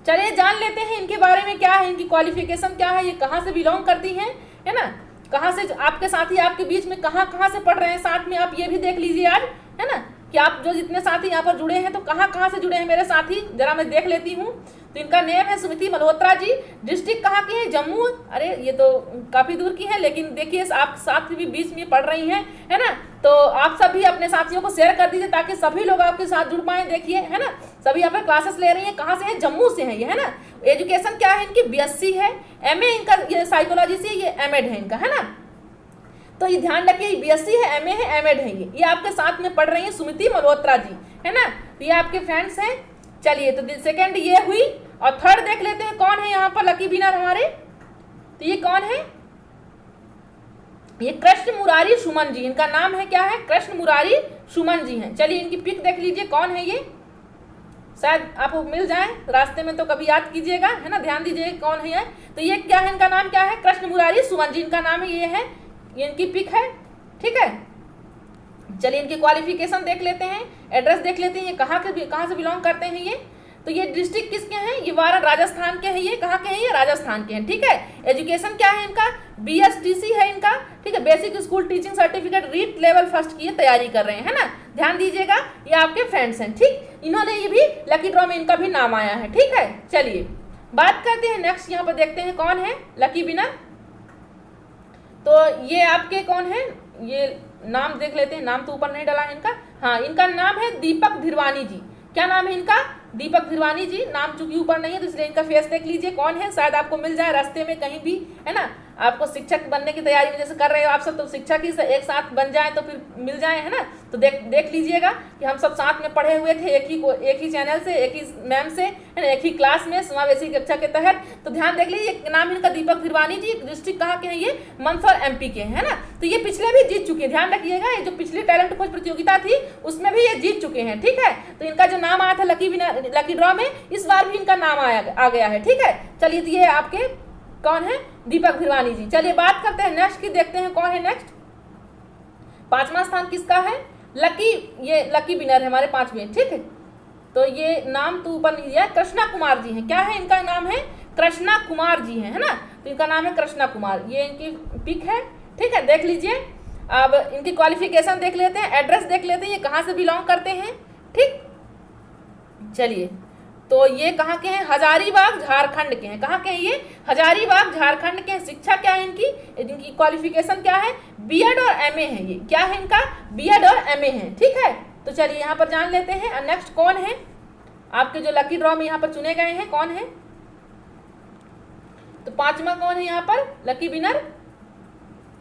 चलिए, जान लेते हैं इनके बारे में, क्या है इनकी क्वालिफिकेशन क्या है, ये कहाँ से बिलोंग करती हैं, है ना। कहाँ से आपके साथी आपके बीच में कहाँ से पढ़ रहे हैं, साथ में आप ये भी देख लीजिए आज, है ना, कि आप जो जितने साथी यहाँ पर जुड़े हैं तो कहाँ से जुड़े हैं मेरे साथी, जरा मैं देख लेती हूँ। तो इनका नेम है सुमिति मल्होत्रा जी, डिस्ट्रिक्ट कहाँ की है? जम्मू। अरे ये तो काफ़ी दूर की है, लेकिन देखिए आप साथ भी बीच में पढ़ रही हैं, है ना। तो आप सभी अपने साथियों को शेयर कर दीजिए ताकि सभी लोग आपके साथ जुड़ पाएँ। देखिए, है ना, सभी यहाँ पर क्लासेस ले रही हैं, कहाँ से है? जम्मू से है ये, है ना। एजुकेशन क्या है इनकी? बीएससी है, एमए इनका ये साइकोलॉजी से, ये एमएड है इनका, है ना। तो ये ध्यान रखिए, बीएससी है, एमए है, एमएड है, ये आपके साथ में पढ़ रही हैं सुमिति मल्होत्रा जी, है ना। तो ये आपके फ्रेंड्स हैं। चलिए, तो सेकंड ये हुई, और थर्ड देख लेते हैं कौन है यहाँ पर लकी विनर हमारे। तो ये कौन है? ये कृष्ण मुरारी सुमन जी, इनका नाम है क्या है? कृष्ण मुरारी सुमन जी हैं। चलिए, इनकी पिक देख लीजिए, कौन है ये, शायद आपको मिल जाए रास्ते में तो कभी याद कीजिएगा, है ना। ध्यान दीजिए कौन है ये। तो ये क्या है? इनका नाम क्या है? कृष्ण मुरारी सुमन जी इनका नाम है, ये है, ये इनकी पिक है, ठीक है। चलिए, इनकी क्वालिफिकेशन देख लेते हैं, एड्रेस देख लेते हैं, ये कहाँ से बिलोंग करते हैं ये। तो ये डिस्ट्रिक्ट किसके हैं? ये वाराणसी राजस्थान के हैं। ये कहाँ के हैं? ये राजस्थान के हैं, ठीक है। एजुकेशन क्या है इनका? बीएसटीसी है इनका, ठीक है, basic school teaching certificate, REET level first की ये तैयारी कर रहे हैं, है ना। ध्यान दीजिएगा, ये आपके फ्रेंड्स हैं, ठीक। इन्होंने ये भी लकी ड्रॉ में इनका भी नाम आया है, ठीक है। चलिए, बात करते हैं नेक्स्ट, यहाँ पर देखते हैं कौन है लकी विनर। तो ये आपके कौन है? ये नाम देख लेते हैं, नाम तो ऊपर नहीं डाला है इनका। हाँ, इनका नाम है दीपक धिरवानी जी। क्या नाम है इनका? दीपक धिरवानी जी। नाम चूंकि ऊपर नहीं है तो इसलिए इनका फेस देख लीजिए कौन है, शायद आपको मिल जाए रास्ते में कहीं भी, है ना। आपको शिक्षक बनने की तैयारी में जैसे कर रहे हो आप सब, तो शिक्षक ही एक साथ बन जाए तो फिर मिल जाए, है ना। तो देख लीजिएगा कि हम सब साथ में पढ़े हुए थे, एक ही चैनल से, एक ही मैम से, है ना, एक ही क्लास में समावेशी कक्षा के तहत। तो ध्यान देख लीजिए, नाम इनका दीपक धिरवानी जी, डिस्ट्रिक्ट कहाँ के हैं? ये मंदसौर एमपी के, है ना। तो ये पिछले भी जीत चुके हैं, ध्यान रखिएगा, ये जो पिछली टैलेंट खोज प्रतियोगिता थी उसमें भी ये जीत चुके हैं, ठीक है। तो इनका जो नाम आया था लकी ड्रॉ में, इस बार भी इनका नाम आ गया है, ठीक है। चलिए, तो ये आपके कौन है? दीपक धिरवानी जी। चलिए, बात करते हैं नेक्स्ट की, देखते हैं कौन है नेक्स्ट। 5वां स्थान किसका है? ये लकी विनर है हमारे 5वें, ठीक है। तो ये नाम तो ऊपर नहीं दिया, कृष्णा कुमार जी हैं। क्या है इनका नाम? है कृष्णा कुमार जी हैं, है ना। तो इनका नाम है कृष्णा कुमार, ये इनकी पिक है, ठीक है, देख लीजिए। अब इनकी क्वालिफिकेशन देख लेते हैं, एड्रेस देख लेते हैं, ये कहाँ से बिलोंग करते हैं, ठीक। चलिए, तो ये कहाँ के हैं? हजारीबाग झारखंड के हैं। कहाँ के हैं ये? हजारीबाग झारखंड के हैं। शिक्षा क्या है इनकी? इनकी क्वालिफिकेशन क्या है? बीएड और एमए है। ये क्या है इनका? बीएड और एमए है। ठीक है, तो चलिए यहाँ पर जान लेते हैं। नेक्स्ट कौन है आपके जो लकी ड्रॉ में यहाँ पर चुने गए हैं, कौन है? तो पांचवा कौन है यहाँ पर लकी विनर?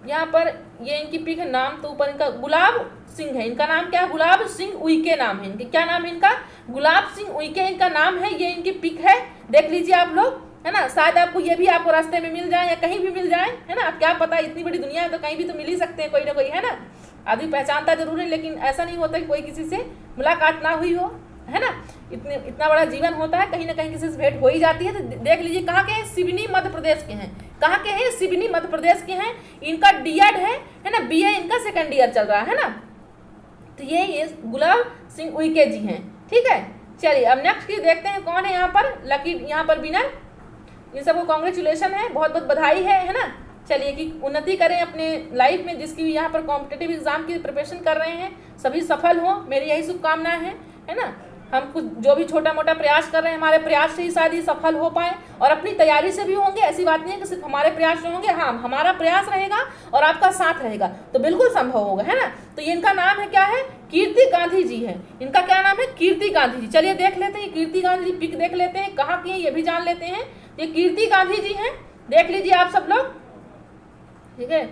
यहाँ पर ये इनकी पिक है, नाम तो ऊपर इनका गुलाब सिंह है। इनका नाम क्या है? गुलाब सिंह उइके नाम है इनके। क्या नाम है इनका? गुलाब सिंह उइके इनका नाम है। ये इनकी पिक है, देख लीजिए आप लोग, है ना। शायद आपको ये भी आपको रास्ते में मिल जाए या कहीं भी मिल जाए, है ना। क्या पता, इतनी बड़ी दुनिया है तो कहीं भी तो मिल ही सकते हैं कोई ना कोई, है ना। आदमी पहचानता जरूर है, लेकिन ऐसा नहीं होता कि कोई किसी से मुलाकात ना हुई हो, है ना। इतना बड़ा जीवन होता है, कहीं ना कहीं किसी से भेंट हो ही जाती है। तो देख लीजिए कहाँ के हैं? सिवनी मध्य प्रदेश के हैं। कहाँ के हैं? सिवनी मध्य प्रदेश के हैं। इनका डीएड है ना, बीए इनका सेकंड ईयर चल रहा है ना। तो ये गुलाब सिंह उइके जी हैं। ठीक है, चलिए अब नेक्स्ट की देखते हैं कौन है यहाँ पर लकी, यहाँ पर विनर। इन सबको कॉन्ग्रेचुलेशन है, बहुत बहुत बधाई है ना। चलिए कि उन्नति करें अपने लाइफ में, जिसकी भी यहाँ पर कॉम्पिटेटिव एग्जाम की प्रिपरेशन कर रहे हैं, सभी सफल हों, मेरी यही शुभकामनाएं हैं, है ना। हम कुछ जो भी छोटा मोटा प्रयास कर रहे हैं, हमारे प्रयास से ही शायद ही सफल हो पाए, और अपनी तैयारी से भी होंगे। ऐसी बात नहीं है कि सिर्फ हमारे प्रयास से होंगे, हाँ हमारा प्रयास रहेगा और आपका साथ रहेगा तो बिल्कुल संभव होगा, है ना। तो ये इनका नाम है क्या है? कीर्ति गांधी जी है। इनका क्या नाम है? कीर्ति गांधी जी। चलिए देख लेते हैं कीर्ति गांधी जी, पिक देख लेते हैं कहाँ की है ये भी जान लेते हैं। ये कीर्ति गांधी जी हैं, देख लीजिए आप सब लोग, ठीक है।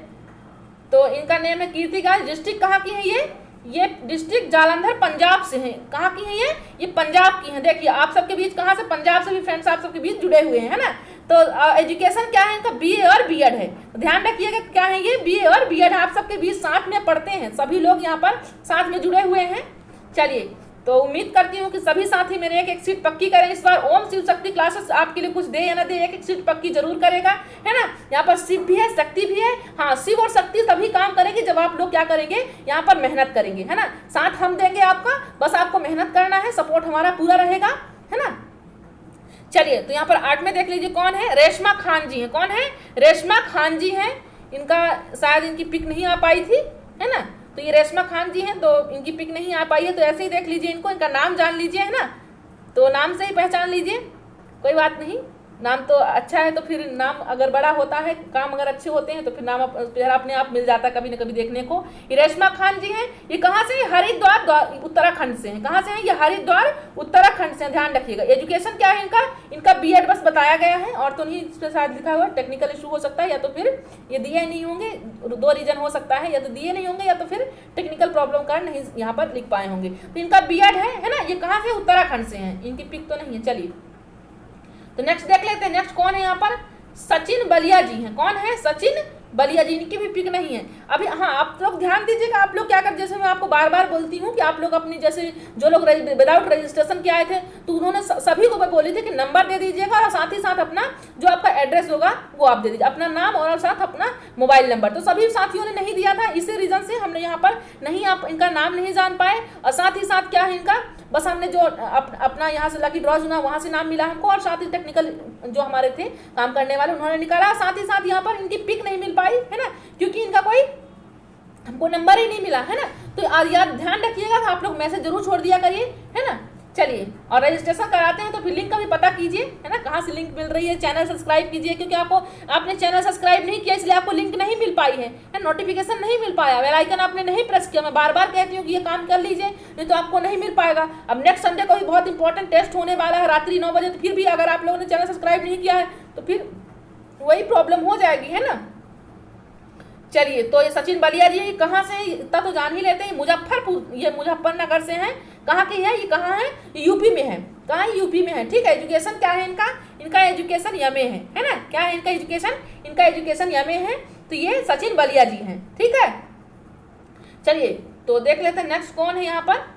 तो इनका नेम है कीर्ति गांधी। डिस्ट्रिक्ट कहाँ की है ये डिस्ट्रिक्ट जालंधर पंजाब से है। कहाँ की है ये पंजाब की है। देखिए आप सबके बीच कहाँ से, पंजाब से भी फ्रेंड्स आप सबके बीच जुड़े हुए हैं, है ना। तो एजुकेशन क्या है इनका? बीए और बीएड है। तो ध्यान रखिएगा क्या है ये? बीए और बीएड आप सबके बीच साथ में पढ़ते हैं, सभी लोग यहाँ पर साथ में जुड़े हुए हैं। चलिए, तो उम्मीद करती हूँ कि सभी साथी मेरे एक सीट पक्की करें इस बार। ओम शिव शक्ति क्लासेस आपके लिए कुछ दे या ना दे, एक सीट पक्की जरूर करेगा, है ना। यहाँ पर शिव भी है, शक्ति भी है। हाँ, शिव और शक्ति तभी काम करेगी जब आप लोग क्या करेंगे, यहाँ पर मेहनत करेंगे, है ना। साथ हम देंगे आपका, बस आपको मेहनत करना है, सपोर्ट हमारा पूरा रहेगा, है ना। चलिए, तो यहाँ पर 8 में देख लीजिए कौन है? रेशमा खान जी हैं। कौन है? रेशमा खान जी हैं। इनका शायद इनकी पिक नहीं आ पाई थी, है ना। तो ये रेशमा खान जी हैं, तो इनकी पिक नहीं आ पाई है, तो ऐसे ही देख लीजिए इनको, इनका नाम जान लीजिए, है ना। तो नाम से ही पहचान लीजिए, कोई बात नहीं। नाम तो अच्छा है तो फिर नाम अगर बड़ा होता है, काम अगर अच्छे होते हैं तो फिर नाम अपने आप मिल जाता है कभी न कभी देखने को। ये रेशमा खान जी हैं। ये कहाँ से? हरिद्वार उत्तराखंड से हैं। कहाँ से हैं ये? हरिद्वार उत्तराखंड से। ध्यान रखिएगा। एजुकेशन क्या है इनका बीएड बस बताया गया है, और तो नहीं इस पर शायद लिखा हुआ। टेक्निकल इशू हो सकता है, या तो फिर ये दिए नहीं होंगे, 2 रीजन हो सकता है, या तो दिए नहीं होंगे या तो फिर टेक्निकल प्रॉब्लम कारण नहीं यहाँ पर लिख पाए होंगे। तो इनका बीएड है ना। ये कहाँ से? उत्तराखंड से हैं। इनकी पिक तो नहीं है। चलिए, तो नेक्स्ट देख लेते हैं। नेक्स्ट कौन है यहाँ पर? सचिन बलिया जी हैं। कौन है? सचिन बलिया जी। इनकी भी पिक नहीं है अभी। हाँ, आप लोग ध्यान दीजिएगा। आप लोग क्या कर, जैसे मैं आपको बार बार बोलती हूँ कि आप लोग अपनी, जैसे जो लोग विदाउट रजिस्ट्रेशन के आए थे, तो उन्होंने सभी को मैं बोली थी कि नंबर दे दीजिएगा, और साथ ही साथ अपना जो आपका एड्रेस होगा वो आप दे दीजिए, अपना नाम और साथ अपना मोबाइल नंबर। तो सभी साथियों ने नहीं दिया था, इसी रीजन से हमने यहाँ पर नहीं, आप इनका नाम नहीं जान पाए। और साथ ही साथ क्या है इनका, बस हमने जो अपना यहाँ से लकी ड्रॉ चुना वहाँ से नाम मिला हमको, और साथ ही टेक्निकल जो हमारे थे काम करने वाले उन्होंने निकाला। साथ ही साथ यहाँ पर इनकी पिक नहीं मिल पाई, है ना, क्योंकि इनका कोई हमको नंबर ही नहीं मिला, है ना। तो यार ध्यान रखिएगा, आप लोग मैसेज जरूर छोड़ दिया करिए, है ना। चलिए, और रजिस्ट्रेशन कराते हैं तो फिर लिंक का भी पता कीजिए, है ना, कहाँ से लिंक मिल रही है। चैनल सब्सक्राइब कीजिए, क्योंकि आपने चैनल सब्सक्राइब नहीं किया इसलिए आपको लिंक नहीं मिल पाई है, नोटिफिकेशन नहीं मिल पाया, बेल आइकन आपने नहीं प्रेस किया। मैं बार बार कहती हूँ कि ये काम कर लीजिए, नहीं तो आपको नहीं मिल पाएगा। अब नेक्स्ट संडे को भी बहुत इंपॉर्टेंट टेस्ट होने वाला है रात्रि 9 बजे, तो फिर भी अगर आप लोगों ने चैनल सब्सक्राइब नहीं किया है तो फिर वही प्रॉब्लम हो जाएगी, है ना। चलिए, तो ये सचिन बलिया जी कहाँ से हैं इतना तो जान ही लेते हैं। मुजफ्फरपुर, ये मुजफ्फरनगर से हैं। कहाँ की है ये? कहाँ है? यूपी में है। कहाँ? यूपी में है। ठीक है। एजुकेशन क्या है इनका एजुकेशन एमए है ना। क्या है इनका एजुकेशन एमए है। तो ये सचिन बलिया जी हैं। ठीक है, चलिए तो देख लेते हैं नेक्स्ट कौन है यहाँ पर।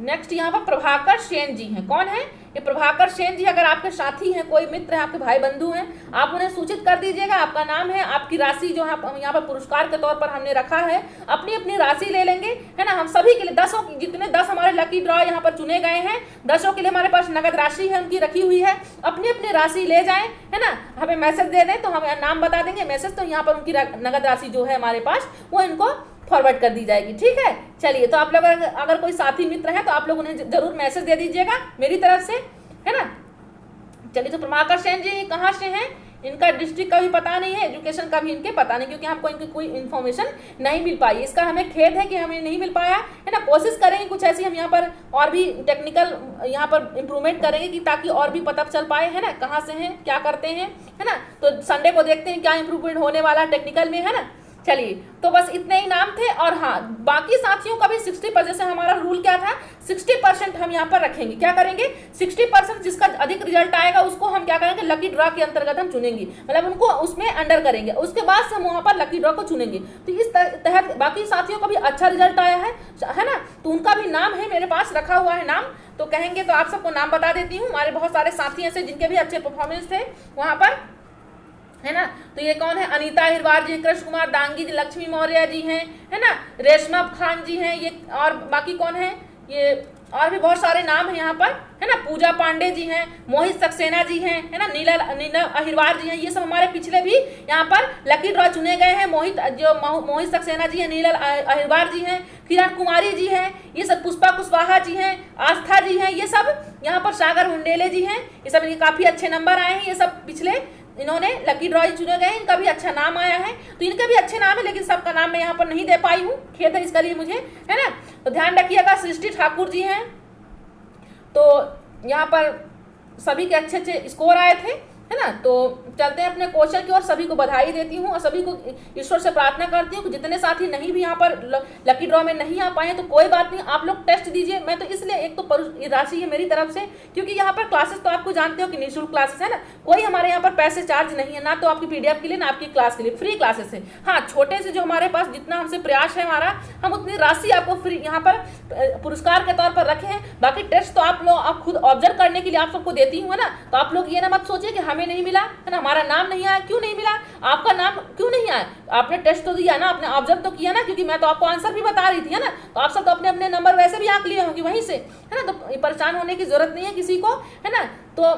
नेक्स्ट यहाँ पर प्रभाकर सेन जी हैं। कौन है ये? प्रभाकर सेन जी। अगर आपके साथी हैं, कोई मित्र हैं, आपके भाई बंधु हैं, आप उन्हें सूचित कर दीजिएगा। आपका नाम है, आपकी राशि जो है यहाँ पर पुरस्कार के तौर पर हमने रखा है, अपनी अपनी राशि ले लेंगे, है ना। हम सभी के लिए 10 हमारे लकी ड्रॉ यहाँ पर चुने गए हैं, 10 के लिए हमारे पास नगद राशि है उनकी रखी हुई है। अपनी अपनी राशि ले जाएं, है ना। हमें मैसेज दे दें तो हम नाम बता देंगे, मैसेज तो यहाँ पर उनकी नगद राशि जो है हमारे पास वो इनको फॉरवर्ड कर दी जाएगी। ठीक है, चलिए, तो आप लोग अगर कोई साथी मित्र है तो आप लोग उन्हें जरूर मैसेज दे दीजिएगा मेरी तरफ से, है ना। चलिए, तो प्रभाकर सेन जी कहाँ से हैं, इनका डिस्ट्रिक्ट का भी पता नहीं है, एजुकेशन का भी इनके पता नहीं, क्योंकि हमको इनकी कोई इन्फॉर्मेशन नहीं मिल पाई। इसका हमें खेद है कि हमें नहीं मिल पाया, है ना। कोशिश करेंगे कुछ ऐसी हम यहाँ पर और भी टेक्निकल यहाँ पर इम्प्रूवमेंट करेंगे कि ताकि और भी पता चल पाए, है ना, कहाँ से हैं, क्या करते हैं, है ना। तो संडे को देखते हैं क्या इम्प्रूवमेंट होने वाला टेक्निकल में, है ना। चलिए, तो बस इतने ही नाम थे। और हाँ, बाकी साथियों का भी 60%, जैसे हमारा रूल क्या था, 60% हम यहाँ पर रखेंगे। क्या करेंगे, 60% जिसका अधिक रिजल्ट आएगा उसको हम क्या करेंगे, लकी ड्रॉ के अंतर्गत हम चुनेंगे, मतलब उनको उसमें अंडर करेंगे, उसके बाद से हम वहाँ पर लकी ड्रॉ को चुनेंगे। तो इस तहत बाकी साथियों का भी अच्छा रिजल्ट आया है ना, तो उनका भी नाम है मेरे पास रखा हुआ है नाम, तो कहेंगे तो आप सबको नाम बता देती हूँ। हमारे बहुत सारे साथी ऐसे जिनके भी अच्छे परफॉर्मेंस थे वहाँ पर, है ना। तो ये कौन है, अनीता अहिरवार जी, कृष्ण कुमार दांगी जी, लक्ष्मी मौर्य जी हैं, है ना, रेशमा खान जी हैं, ये और बाकी कौन है, ये और भी बहुत सारे नाम हैं यहाँ पर, है ना। पूजा पांडे जी हैं, मोहित सक्सेना जी हैं, है ना, नीला अहिरवार जी हैं। ये सब हमारे पिछले भी यहाँ पर लकी ड्रॉ चुने गए हैं। मोहित सक्सेना जी हैं, नीला अहिरवार जी हैं, किरण कुमारी जी हैं, ये सब पुष्पा कुशवाहा जी हैं, आस्था जी हैं, ये सब यहाँ पर सागर हुंडेले जी हैं। ये सब इनके काफ़ी अच्छे नंबर आए हैं, ये सब पिछले इन्होंने लकी ड्रॉ चुने गए, इनका भी अच्छा नाम आया है। तो इनके भी अच्छे नाम है, लेकिन सबका नाम मैं यहाँ पर नहीं दे पाई हूँ, खेद है इसके लिए मुझे, है ना। तो ध्यान रखिएगा, सृष्टि ठाकुर जी हैं, तो यहाँ पर सभी के अच्छे अच्छे स्कोर आए थे, है ना। तो चलते हैं अपने क्वेश्चन की ओर। सभी को बधाई देती हूँ और सभी को ईश्वर से प्रार्थना करती हूँ कि जितने साथी नहीं भी यहाँ पर लकी ड्रॉ में नहीं आ पाए तो कोई बात नहीं, आप लोग टेस्ट दीजिए। मैं तो इसलिए, एक तो राशि है मेरी तरफ से, क्योंकि यहाँ पर क्लासेस तो आपको जानते हो कि निःशुल्क क्लासेस है ना, कोई हमारे यहाँ पर पैसे चार्ज नहीं है, ना तो आपकी PDF के लिए ना आपकी क्लास के लिए, फ्री क्लासेस है। हाँ, छोटे से जो हमारे पास जितना हमसे प्रयास है हमारा, हम उतनी राशि आपको फ्री यहाँ पर पुरस्कार के तौर पर रखे हैं। बाकी टेस्ट तो आप खुद ऑब्जर्व करने के लिए आप सबको देती हूँ, है ना। तो आप लोग ये ना मत सोचिए कि हमें नहीं मिला, है ना, हमारा नाम नहीं आया। क्यों नहीं मिला, आपका नाम क्यों नहीं आया, आपने टेस्ट तो दिया ना, आपने ऑब्जर्व तो किया ना, क्योंकि मैं तो आपको आंसर भी बता रही थी, है ना। तो आप सब तो अपने अपने नंबर वैसे भी आंक लिए होंगे वहीं से, है ना। तो परेशान होने की जरूरत नहीं है किसी को, है ना। तो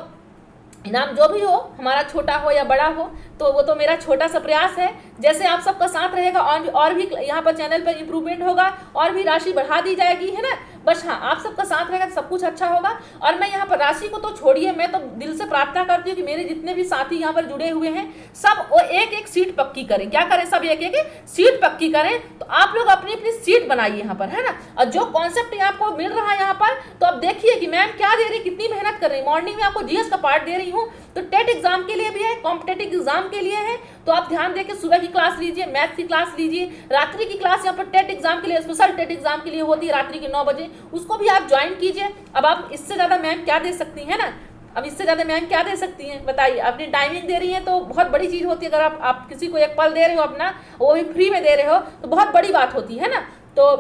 इनाम जो भी हो, हमारा छोटा हो या बड़ा हो, तो वो तो मेरा छोटा सा प्रयास है। जैसे आप सबका साथ रहेगा और भी यहाँ पर चैनल पर इम्प्रूवमेंट होगा, और भी राशि बढ़ा दी जाएगी, है ना। बस हाँ, आप सबका साथ रहेगा तो सब कुछ अच्छा होगा। और मैं यहाँ पर राशि को तो छोड़िए, मैं तो दिल से प्रार्थना करती हूँ कि मेरे जितने भी साथी यहाँ पर जुड़े हुए हैं सब वो एक एक सीट पक्की करें। क्या करें, सब एक एक सीट पक्की करें। तो आप लोग अपनी अपनी सीट बनाइए यहाँ पर, है ना। और जो कॉन्सेप्ट आपको मिल रहा है यहाँ पर, तो आप देखिए कि मैम क्या दे रही, कितनी मेहनत कर रही। मॉर्निंग में आपको GS का पार्ट दे रही हूँ, तो टेट एग्जाम के लिए भी है, कॉम्पिटेटिव एग्जाम के लिए है। तो आप ध्यान देकर सुबह की क्लास लीजिए, मैथ की क्लास लीजिए, रात्रि की क्लास यहाँ पर टेट एग्जाम के लिए, स्पेशल टेट एग्जाम के लिए होती है रात्रि के 9 बजे, उसको भी आप ज्वाइन कीजिए। अब आप इससे ज़्यादा मैम क्या दे सकती हैं ना, अब इससे ज़्यादा मैम क्या दे सकती हैं बताइए। अपनी टाइमिंग दे रही हैं तो बहुत बड़ी चीज़ होती है। अगर आप किसी को एक पल दे रहे हो अपना, वो भी फ्री में दे रहे हो, तो बहुत बड़ी बात होती है ना। तो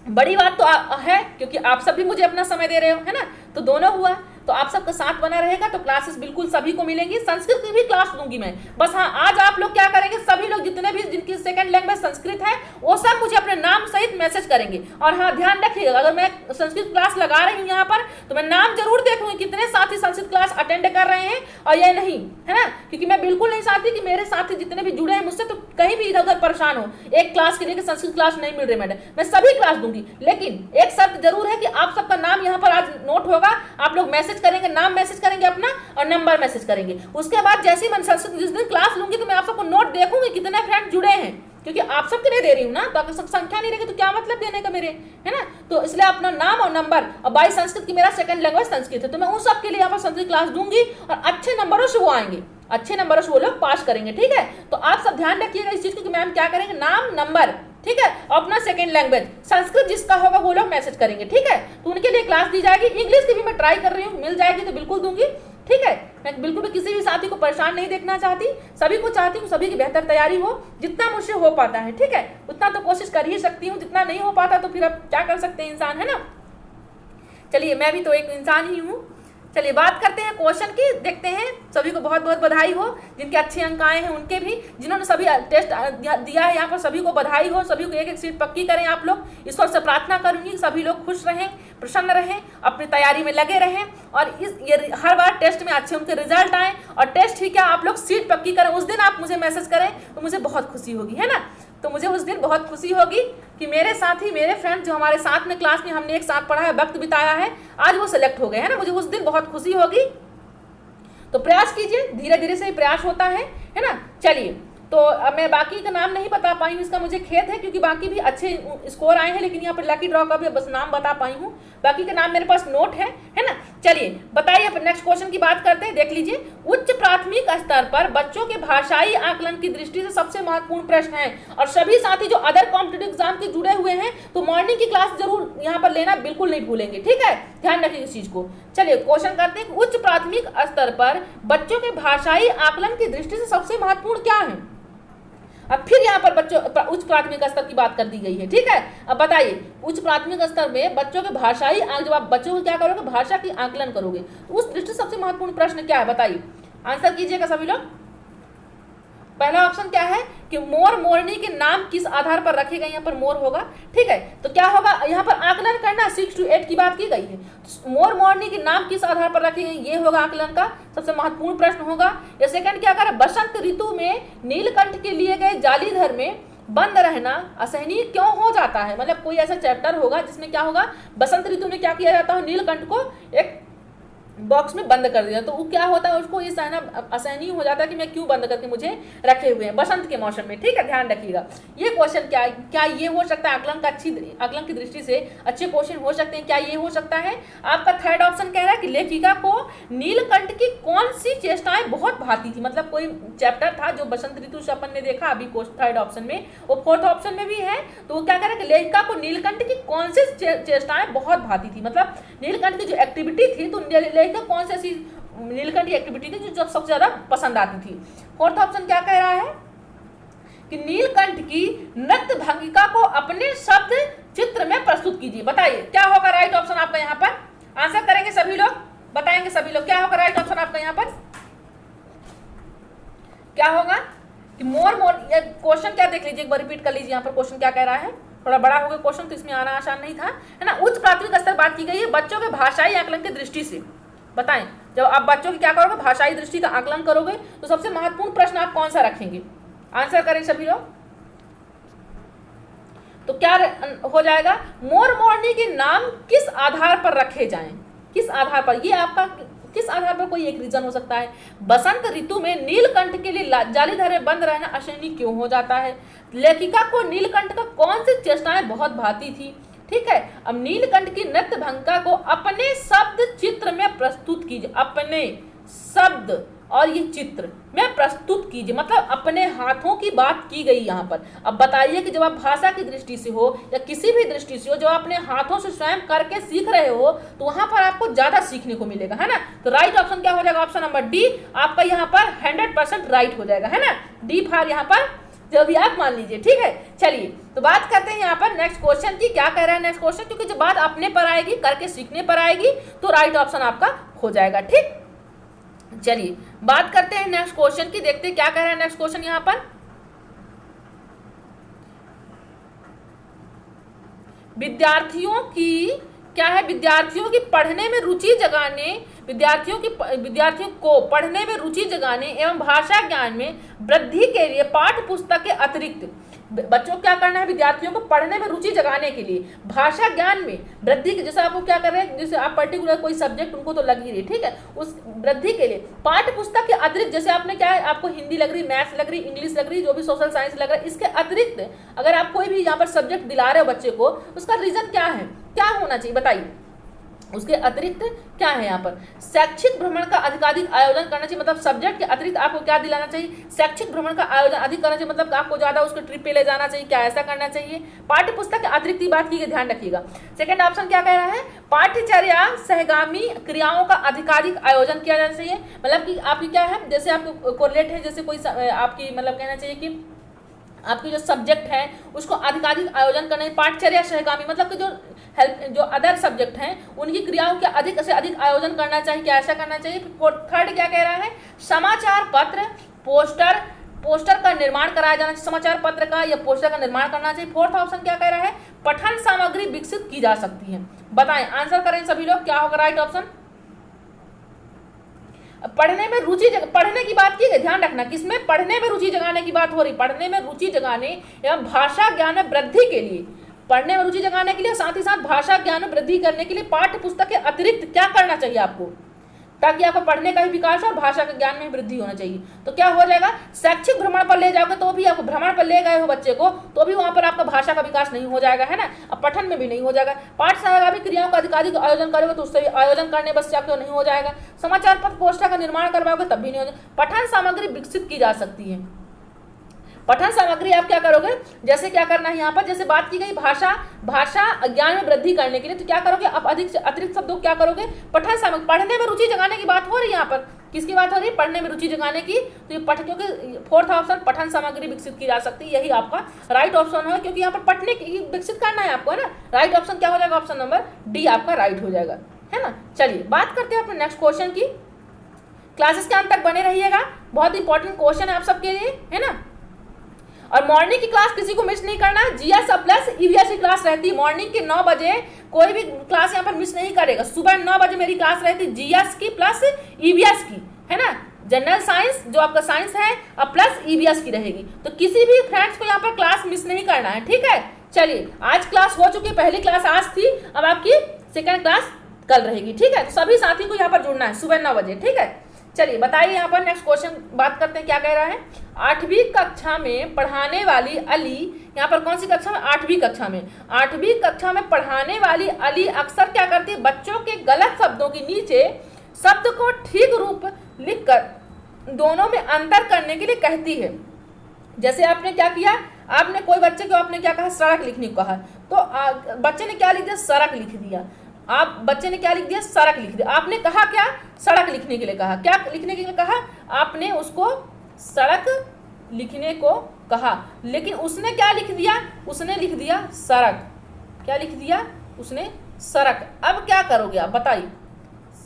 बड़ी बात तो है, क्योंकि आप सब भी मुझे अपना समय दे रहे हो, है ना। तो दोनों हुआ, तो आप सबका साथ बना रहेगा तो क्लासेस बिल्कुल सभी को मिलेंगी। संस्कृत की भी क्लास दूंगी मैं। बस हाँ, आज आप लोग क्या करेंगे, सभी लोग जितने भी जिनकी सेकंड लैंग्वेज संस्कृत है वो सब मुझे अपने नाम सहित मैसेज करेंगे। और हाँ, ध्यान रखिएगा, अगर मैं संस्कृत क्लास लगा रही हूँ यहाँ पर, तो मैं नाम जरूर देखूंगी कितने साथी संस्कृत क्लास अटेंड कर रहे हैं और ये नहीं, है ना। क्योंकि मैं बिल्कुल नहीं चाहती कि मेरे साथी जितने भी जुड़े हैं मुझसे, तो कहीं भी इधर उधर परेशान हो, एक क्लास के लिए संस्कृत क्लास नहीं मिल रही मैडम, मैं सभी क्लास दूंगी। लेकिन एक शर्त जरूर है कि आप सबका नाम यहाँ पर आज नोट होगा। आप लोग मैसेज करेंगे, नाम मैसेज करेंगे अपना और नंबर मैसेज करेंगे। उसके बाद जैसे ही मैं संस्कृत जिस दिन क्लास लूंगी तो मैं आप सबको नोट देखूंगी कितने फ्रेंड जुड़े हैं, क्योंकि आप सबके लिए दे रही हूँ ना। तो अगर सब संख्या नहीं रहेगी तो क्या मतलब देने का मेरे, है ना। तो इसलिए अपना नाम और नंबर, और बाई संस्कृत की मेरा सेकंड लैंग्वेज संस्कृत है, तो मैं उन सबके लिए यहाँ पर संस्कृत क्लास दूंगी और अच्छे नंबरों से वो आएंगे, अच्छे नंबरों से वो लोग पास करेंगे। ठीक है, तो आप सब ध्यान रखिएगा इस चीज को कि मैम क्या करेंगे, नाम नंबर, ठीक है, अपना सेकंड लैंग्वेज संस्कृत जिसका होगा वो लोग मैसेज करेंगे। ठीक है, तो उनके लिए क्लास दी जाएगी। इंग्लिश की भी मैं ट्राई कर रही हूँ, मिल जाएगी तो बिल्कुल दूंगी। ठीक है, मैं बिल्कुल भी किसी भी साथी को परेशान नहीं देखना चाहती, सभी को चाहती हूँ सभी की बेहतर तैयारी हो, जितना मुझसे हो पाता है। ठीक है, उतना तो कोशिश कर ही सकती हूँ, जितना नहीं हो पाता तो फिर अब क्या कर सकते हैं इंसान, है ना। चलिए, मैं भी तो एक इंसान ही हूँ। चलिए बात करते हैं क्वेश्चन की, देखते हैं। सभी को बहुत बहुत बधाई हो, जिनके अच्छे अंक आए हैं उनके भी, जिन्होंने सभी टेस्ट दिया है यहाँ पर सभी को बधाई हो। सभी को एक एक सीट पक्की करें आप लोग। ईश्वर से प्रार्थना करूंगी सभी लोग खुश रहें, प्रसन्न रहें, अपनी तैयारी में लगे रहें और ये हर बार टेस्ट में अच्छे उनके रिजल्ट आए। और टेस्ट ही क्या, आप लोग सीट पक्की करें। उस दिन आप मुझे मैसेज करें तो मुझे बहुत खुशी होगी, है ना। तो मुझे उस दिन बहुत खुशी होगी कि मेरे साथी, मेरे फ्रेंड जो हमारे साथ में क्लास में हमने एक साथ पढ़ा है, वक्त बिताया है, आज वो सेलेक्ट हो गए, है ना। मुझे उस दिन बहुत खुशी होगी। तो प्रयास कीजिए, धीरे धीरे से ही प्रयास होता है ना। चलिए, तो अब मैं बाकी का नाम नहीं बता पाई हूँ, इसका मुझे खेद है, क्योंकि बाकी भी अच्छे स्कोर आए हैं, लेकिन यहाँ पर लकी ड्रॉ का भी बस नाम बता पाई हूँ, बाकी का नाम मेरे पास नोट है ना। चलिए बताइए, नेक्स्ट क्वेश्चन की बात करते हैं। देख लीजिए, उच्च प्राथमिक स्तर पर बच्चों के भाषाई आकलन की दृष्टि से सबसे महत्वपूर्ण प्रश्न है। और सभी साथी जो अदर कॉम्पिटिटिव एग्जाम के जुड़े हुए हैं, तो मॉर्निंग की क्लास जरूर यहाँ पर लेना बिल्कुल नहीं भूलेंगे, ठीक है, ध्यान रखिए इस चीज को। चलिए क्वेश्चन करते हैं, उच्च प्राथमिक स्तर पर बच्चों के भाषाई आकलन की दृष्टि से सबसे महत्वपूर्ण क्या है। अब फिर यहाँ पर बच्चों उच्च प्राथमिक स्तर की बात कर दी गई है, ठीक है। अब बताइए, उच्च प्राथमिक स्तर में बच्चों के भाषाई, जब आप बच्चों को क्या करोगे, भाषा की आकलन करोगे, तो उस दृष्टि से सबसे महत्वपूर्ण प्रश्न क्या है, बताइए, आंसर कीजिएगा सभी लोग। पहला ऑप्शन क्या है कि मोर, मोरनी के नाम किस आधार पर रखे गए, यहाँ पर मोर होगा, ठीक है। तो क्या होगा, यहाँ पर आकलन करना 6 to 8 की बात की गई है, मोर मोरनी के नाम किस आधार पर रखे गए, ये होगा आकलन का सबसे महत्वपूर्ण प्रश्न होगा। या सेकंड क्या करें, बसंत ऋतु में नीलकंठ के लिए गए जालीधर में बंद रहना असहनीय क्यों हो जाता है। मतलब कोई ऐसा चैप्टर होगा जिसमें क्या होगा, बसंत ऋतु में क्या किया जाता है, नीलकंठ को एक बॉक्स में बंद कर दिया, तो वो क्या होता है, उसको ये सहना असहनीय हो जाता है कि मैं क्यों बंद करके मुझे रखे हुए हैं बसंत के मौसम में, ठीक है, ध्यान रखिएगा। ये क्वेश्चन क्या ये हो सकता है, आकलन की दृष्टि से अच्छे क्वेश्चन हो सकते हैं, क्या ये हो सकता है। आपका थर्ड ऑप्शन कह रहा है कि लेखिका को नीलकंठ की कौन सी चेष्टाएं बहुत भाती थी। मतलब कोई चैप्टर था जो बसंत ऋतु से अपन ने देखा अभी थर्ड ऑप्शन में, वो फोर्थ ऑप्शन में भी है, तो वो क्या कह रहा है कि लेखिका को नीलकंठ की कौन सी चेष्टाएं बहुत भाती थी। मतलब नीलकंठ की जो एक्टिविटी थी, तो कौन सी ऐसी नीलकंठ की एक्टिविटी थी जो सबसे ज्यादा पसंद आती थी। फोर्थ ऑप्शन क्या कह रहा है कि नीलकंठ की नृत्य भंगिका को अपने शब्द चित्र में प्रस्तुत कीजिए। बताइए क्या होगा राइट ऑप्शन आपका, यहाँ पर आंसर करेंगे सभी लोग, बताएंगे सभी लोग, क्या होगा राइट ऑप्शन आपका, यहाँ पर क्या होगा कि मोर। ये क्वेश्चन क्या देख लीजिए, एक बार रिपीट कर लीजिए, यहाँ पर क्वेश्चन क्या कह रहा है, थोड़ा बड़ा हो गया क्वेश्चन, तो इसमें आना आसान नहीं था, है ना। उच्च प्राथमिक स्तर बात की गई है बच्चों के भाषाई आकलन की दृष्टि से। बताएं, जब आप बच्चों की क्या करोगे, भाषाई दृष्टि का आकलन करोगे, तो सबसे महत्वपूर्ण प्रश्न आप कौन सा रखेंगे, आंसर करें सभी लोग। तो क्या हो जाएगा, मोर मोरनी के नाम किस आधार पर रखे जाएं, किस आधार पर, ये आपका किस आधार पर कोई एक रीजन हो सकता है। बसंत ऋतु में नीलकंठ के लिए जालीधर में बंद रहना असहनीय क्यों हो जाता है। लेखिका को नीलकंठ का कौन सी चेष्टाएं बहुत भाती थी, ठीक है। अब नीलकंठ की नृत्य भंगिका को अपने शब्द चित्र में प्रस्तुत कीजिए, अपने शब्द और ये चित्र में प्रस्तुत कीजिए, मतलब अपने हाथों की बात की गई यहाँ पर। अब बताइए कि जब आप भाषा की दृष्टि से हो या किसी भी दृष्टि से हो, जो अपने हाथों से स्वयं करके सीख रहे हो, तो वहां पर आपको ज्यादा सीखने को मिलेगा, है ना। तो राइट ऑप्शन क्या हो जाएगा, ऑप्शन नंबर डी आपका यहाँ पर 100% राइट हो जाएगा, है ना। डी फार यहाँ पर जो भी आप मान लीजिए, ठीक है। चलिए तो बात करते हैं यहाँ पर नेक्स्ट क्वेश्चन की, क्या कह रहा है नेक्स्ट क्वेश्चन, क्योंकि जब बात अपने पर आएगी, करके सीखने पर आएगी, तो राइट ऑप्शन आपका हो जाएगा, ठीक। चलिए बात करते हैं नेक्स्ट क्वेश्चन की, देखते हैं क्या कह रहा है नेक्स्ट क्वेश्चन यहाँ पर। विद्यार्थियों की क्या है, विद्यार्थियों की पढ़ने में रुचि जगाने, विद्यार्थियों को पढ़ने में रुचि जगाने एवं भाषा ज्ञान में वृद्धि के लिए पाठ्य पुस्तक के अतिरिक्त बच्चों को क्या करना है, विद्यार्थियों को पढ़ने में रुचि जगाने के लिए भाषा ज्ञान में वृद्धि के, जैसे आपको क्या कर रहे हैं, जैसे आप पर्टिकुलर कोई सब्जेक्ट उनको तो लग ही रही, ठीक है, उस वृद्धि के लिए पाठ्य पुस्तक के अतिरिक्त, जैसे आपने क्या है, आपको हिंदी लग रही, मैथ्स लग रही, इंग्लिश लग रही, जो भी सोशल साइंस लग रहा है, इसके अतिरिक्त अगर आप कोई भी यहाँ पर सब्जेक्ट दिला रहे हो बच्चे को, उसका रीजन क्या है, क्या होना चाहिए, बताइए। उसके अतिरिक्त क्या है यहाँ पर, शैक्षिक भ्रमण का अधिकाधिक आयोजन करना चाहिए। मतलब सब्जेक्ट के अतिरिक्त आपको क्या दिलाना चाहिए, शैक्षिक भ्रमण का आयोजन अधिक करना चाहिए, मतलब आपको ज्यादा उसको ट्रिप पे ले जाना चाहिए, क्या ऐसा करना चाहिए। पाठ्य पुस्तक के अतिरिक्त की बात की, ध्यान रखिएगा। सेकंड ऑप्शन क्या कह रहा है, पाठ्यचर्या सहगामी क्रियाओं का अधिकाधिक आयोजन किया जाना चाहिए। मतलब कि आपकी क्या है, जैसे आपको कोरिलेट है, जैसे कोई आपकी मतलब कहना चाहिए कि आपकी जो सब्जेक्ट है उसको अधिकाधिक आयोजन करना है। पाठचर्या सहगामी मतलब कि जो अदर सब्जेक्ट हैं उनकी क्रियाओं के अधिक से अधिक आयोजन करना चाहिए, क्या ऐसा करना चाहिए। थर्ड क्या कह रहा है, समाचार पत्र पोस्टर का निर्माण कराया जाना चाहिए, समाचार पत्र का या पोस्टर का निर्माण करना चाहिए। फोर्थ ऑप्शन क्या कह रहा है, पठन सामग्री विकसित की जा सकती है। बताएं, आंसर करें सभी लोग, क्या होगा राइट ऑप्शन। पढ़ने में रुचि पढ़ने की बात की गई, ध्यान रखना किसमें, पढ़ने में रुचि जगाने की बात हो रही, पढ़ने में रुचि जगाने एवं भाषा ज्ञान में वृद्धि के लिए, पढ़ने में रुचि जगाने के लिए साथ ही साथ भाषा ज्ञान में वृद्धि करने के लिए पाठ्य पुस्तक के अतिरिक्त क्या करना चाहिए आपको, ताकि आपको पढ़ने का भी विकास हो और भाषा के ज्ञान में वृद्धि होना चाहिए। तो क्या हो जाएगा, शैक्षिक भ्रमण पर ले जाओगे तो भी आपको, भ्रमण पर ले गए हो बच्चे को तो भी वहां पर आपका भाषा का विकास नहीं हो जाएगा, है ना, अब पठन में भी नहीं हो जाएगा। पाठशाला का भी क्रियाओं का अधिकाधिक आयोजन करोगे तो उससे भी आयोजन करने बस आपको नहीं हो जाएगा। समाचार पत्र पोस्टर का निर्माण करवाओगे तब भी नहीं हो जाएगा। पठन सामग्री विकसित की जा सकती है। पठन सामग्री आप क्या करोगे, जैसे क्या करना है यहाँ पर, जैसे बात की गई भाषा ज्ञान में वृद्धि करने के लिए, तो क्या करोगे, अब अधिक से अतिरिक्त शब्दों क्या करोगे, पठन सामग्री, पढ़ने में रुचि जगाने की बात हो रही है यहाँ पर, किसकी बात हो रही है, पढ़ने में रुचि जगाने की, तो ये क्योंकि फोर्थ ऑप्शन पठन सामग्री विकसित की जा सकती है, यही आपका राइट ऑप्शन है, क्योंकि यहाँ पर पढ़ने की विकसित करना है आपको, है ना। राइट ऑप्शन क्या हो जाएगा, ऑप्शन नंबर डी आपका राइट हो जाएगा, है ना। चलिए बात करते हैं अपने नेक्स्ट क्वेश्चन की। क्लासेस के अंत तक बने रहिएगा, बहुत इंपॉर्टेंट क्वेश्चन है आप सबके लिए, है ना। और मॉर्निंग की क्लास किसी को मिस नहीं करना है, जीएस प्लस ईवीएस की क्लास रहती है मॉर्निंग के 9 बजे, कोई भी क्लास यहाँ पर मिस नहीं करेगा। सुबह 9 बजे मेरी क्लास रहती है जीएस की प्लस ईवीएस की, है ना, जनरल साइंस जो आपका साइंस है और प्लस ईवीएस की रहेगी, तो किसी भी फ्रेंड्स को यहाँ पर क्लास मिस नहीं करना है, ठीक है। चलिए आज क्लास हो चुकी है, पहली क्लास आज थी, अब आपकी सेकेंड क्लास कल रहेगी, ठीक है। तो सभी साथी को यहाँ पर जुड़ना है सुबह 9 बजे, ठीक है। चलिए बताइए यहाँ पर नेक्स्ट क्वेश्चन बात करते हैं, क्या कह रहा है। 8वीं कक्षा में पढ़ाने वाली अली, यहाँ पर कौन सी कक्षा में, 8वीं कक्षा में, 8वीं कक्षा में पढ़ाने वाली अली अक्सर क्या करती है, बच्चों के गलत शब्दों के नीचे शब्द को ठीक रूप लिखकर दोनों में अंतर करने के लिए कहती है। जैसे आपने क्या किया, आपने कोई बच्चे को आपने क्या कहा, सड़क लिखने को कहा, तो बच्चे ने क्या लिख दिया, सड़क लिख दिया। आप बच्चे ने क्या लिख दिया, सड़क लिख दिया। आपने कहा क्या, सड़क लिखने के लिए कहा, क्या लिखने के लिए कहा, आपने उसको सड़क लिखने को कहा, लेकिन उसने क्या लिख दिया, उसने लिख दिया सड़क, क्या लिख दिया उसने, सड़क। अब क्या करोगे आप बताइए,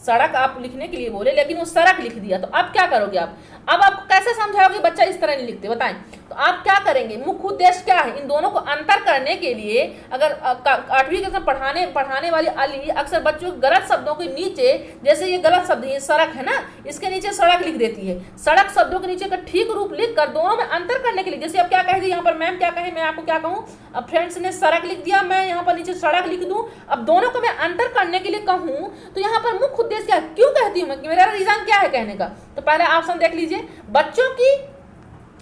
सड़क आप लिखने के लिए बोले लेकिन वो सड़क लिख दिया, तो अब क्या करोगे आप, अब आप कैसे समझाओगे बच्चा इस तरह नहीं लिखते, बताएं। तो आप क्या करेंगे, मुख्य उद्देश्य क्या है, इन दोनों को अंतर करने के लिए, अगर 8वीं कक्षा पढ़ाने वाली अली अक्सर बच्चों के गलत शब्दों के नीचे, जैसे ये गलत शब्द ये सड़क है ना, इसके नीचे सड़क लिख देती है, सड़क शब्दों के नीचे का ठीक रूप लिख कर दोनों में अंतर करने के लिए, जैसे अब क्या कह दी यहाँ पर मैम क्या कहे, मैं आपको क्या कहूँ, अब फ्रेंड्स ने सड़क लिख दिया, मैं यहाँ पर नीचे सड़क लिख दूँ, अब दोनों को मैं अंतर करने के लिए कहूँ, तो यहाँ पर मुख्य उद्देश्य क्या, क्यों कहती हूँ मैं, मेरा रीजन क्या है कहने का। तो पहले ऑप्शन देख लीजिए,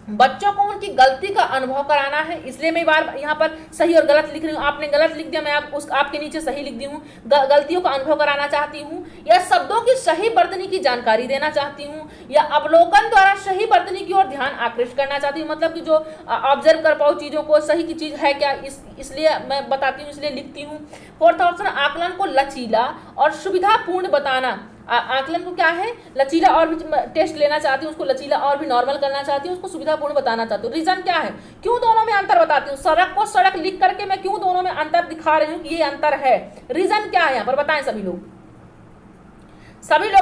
बच्चों को उनकी गलती का अनुभव कराना है, इसलिए मैं बार यहाँ पर सही और गलत लिख रही हूँ, आपने गलत लिख दिया, मैं आपके नीचे सही लिख दी हूँ, गलतियों का अनुभव कराना चाहती हूँ, या शब्दों की सही वर्तनी की जानकारी देना चाहती हूँ, या अवलोकन द्वारा सही वर्तनी की ओर ध्यान आकृष्ट करना चाहती हूँ, मतलब कि जो ऑब्जर्व कर पाओ चीज़ों को, सही की चीज़ है क्या, इसलिए मैं बताती हूँ, इसलिए लिखती हूँ। फोर्थ ऑप्शन, आकलन को लचीला और सुविधापूर्ण बताना, आकलन को क्या है, लचीला और भी टेस्ट लेना चाहती हूँ, उसको लचीला और भी नॉर्मल करना चाहती हूँ, उसको सुविधापूर्ण बताना चाहती हूँ। रीजन क्या है, क्यों दोनों में अंतर बताती हूँ, सड़क को सड़क लिख करके मैं क्यों दोनों में अंतर दिखा रही हूँ कि ये अंतर है, रीजन क्या है यहाँ पर बताएं सभी लोग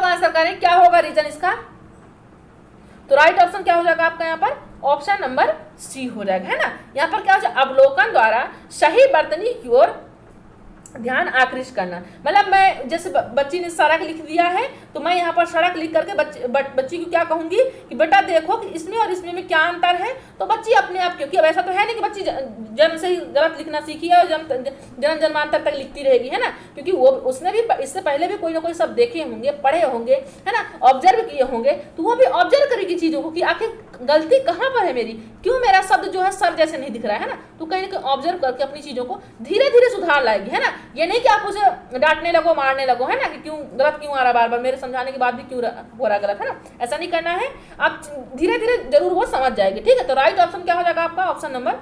आंसर करें, क्या होगा रीजन इसका। तो राइट ऑप्शन क्या हो जाएगा आपका यहाँ पर, ऑप्शन नंबर सी हो जाएगा, है ना। यहाँ पर क्या हो जाएगा, अवलोकन द्वारा सही वर्तनी की ओर ध्यान आकृष्ट करना, मतलब मैं जैसे बच्ची ने सड़क लिख दिया है, तो मैं यहाँ पर सड़क लिख करके बच्ची को क्या कहूँगी कि बेटा देखो कि इसमें और इसमें में क्या अंतर है, तो बच्ची अपने आप, क्योंकि अब ऐसा तो है नहीं कि बच्ची जन्म से ही गलत लिखना सीखी है और जन्म जन्मांतर तक लिखती रहेगी, है ना, क्योंकि वो उसने भी इससे पहले भी कोई ना कोई शब्द देखे होंगे, पढ़े होंगे, है ना, ऑब्जर्व किए होंगे, तो वो भी ऑब्जर्व करेगी चीज़ों को कि आखिर गलती कहाँ पर है मेरी, क्यों मेरा शब्द जो है सर जैसे नहीं दिख रहा है ना, तो कहीं ना कहीं ऑब्जर्व करके अपनी चीज़ों को धीरे धीरे सुधार लाएगी, है ना। ये नहीं कि आप उसे डांटने लगो, मारने लगो, है ना, कि क्यों गलत क्यों आ रहा बार बार, मेरे समझाने के बाद भी क्यों हो रहा गलत, है ना, ऐसा नहीं करना है, आप धीरे धीरे जरूर वो समझ जाएगी, ठीक है। तो राइट ऑप्शन क्या हो जाएगा आपका, ऑप्शन नंबर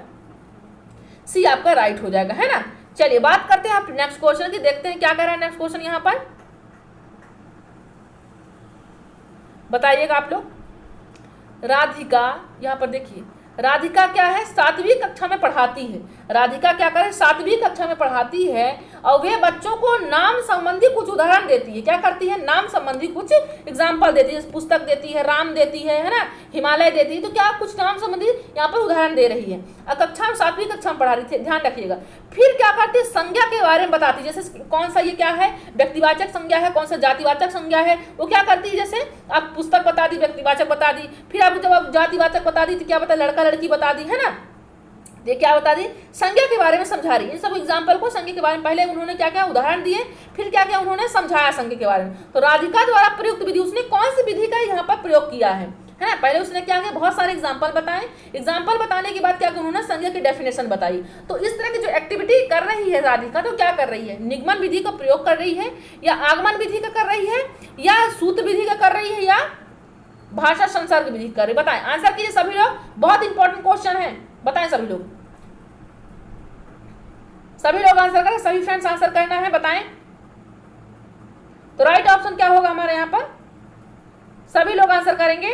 सी आपका राइट हो जाएगा, है ना। चलिए बात करते हैं आप नेक्स्ट क्वेश्चन की, देखते हैं क्या कह रहा है नेक्स्ट क्वेश्चन यहाँ पर, बताइएगा आप लोग। राधिका, यहाँ पर देखिए, राधिका क्या है, 7वीं कक्षा में पढ़ाती है, राधिका क्या करे, 7वीं कक्षा में पढ़ाती है और वे बच्चों को नाम संबंधी कुछ उदाहरण देती है। क्या करती है? नाम संबंधी कुछ एग्जाम्पल देती है, पुस्तक देती है, राम देती है ना, हिमालय देती है। तो क्या कुछ नाम संबंधी यहाँ पर उदाहरण दे रही है। कक्षा में 7वीं कक्षा में पढ़ा रही थी, ध्यान रखिएगा। फिर क्या करती है? संज्ञा के बारे में बताती है, जैसे कौन सा ये क्या है व्यक्तिवाचक संज्ञा है, कौन सा जातिवाचक संज्ञा है। वो क्या करती है? जैसे आप पुस्तक बता दी, व्यक्तिवाचक बता दी, फिर आप जब आप जातिवाचक बता दी तो क्या बता, लड़का लड़की बता दी, है ना। ये क्या बता दी? संज्ञा के बारे में समझा रही है। इन सब एग्जाम्पल को संज्ञा के बारे में पहले उन्होंने क्या क्या उदाहरण दिए, फिर क्या क्या उन्होंने समझाया संज्ञा के बारे में। तो राधिका द्वारा प्रयुक्त विधि, उसने कौन सी विधि का यहाँ पर प्रयोग किया है ना। पहले उसने क्या किया, बहुत सारे एग्जाम्पल बताए। एग्जाम्पल बताने के बाद क्या किया उन्होंने, संज्ञा की डेफिनेशन बताई। तो इस तरह की जो एक्टिविटी कर रही है राधिका, तो क्या कर रही है? निगमन विधि का प्रयोग कर रही है, या आगमन विधि का कर रही है, या सूत्र विधि का कर रही है, या भाषा संसर्ग विधि कर रही है? बताएं, आंसर कीजिए सभी लोग। बहुत इंपॉर्टेंट क्वेश्चन है, बताएं सभी लोग। सभी लोग आंसर करें, सभी फ्रेंड्स आंसर करना है, बताएं। तो राइट ऑप्शन क्या होगा हमारे यहाँ पर? सभी लोग आंसर करेंगे।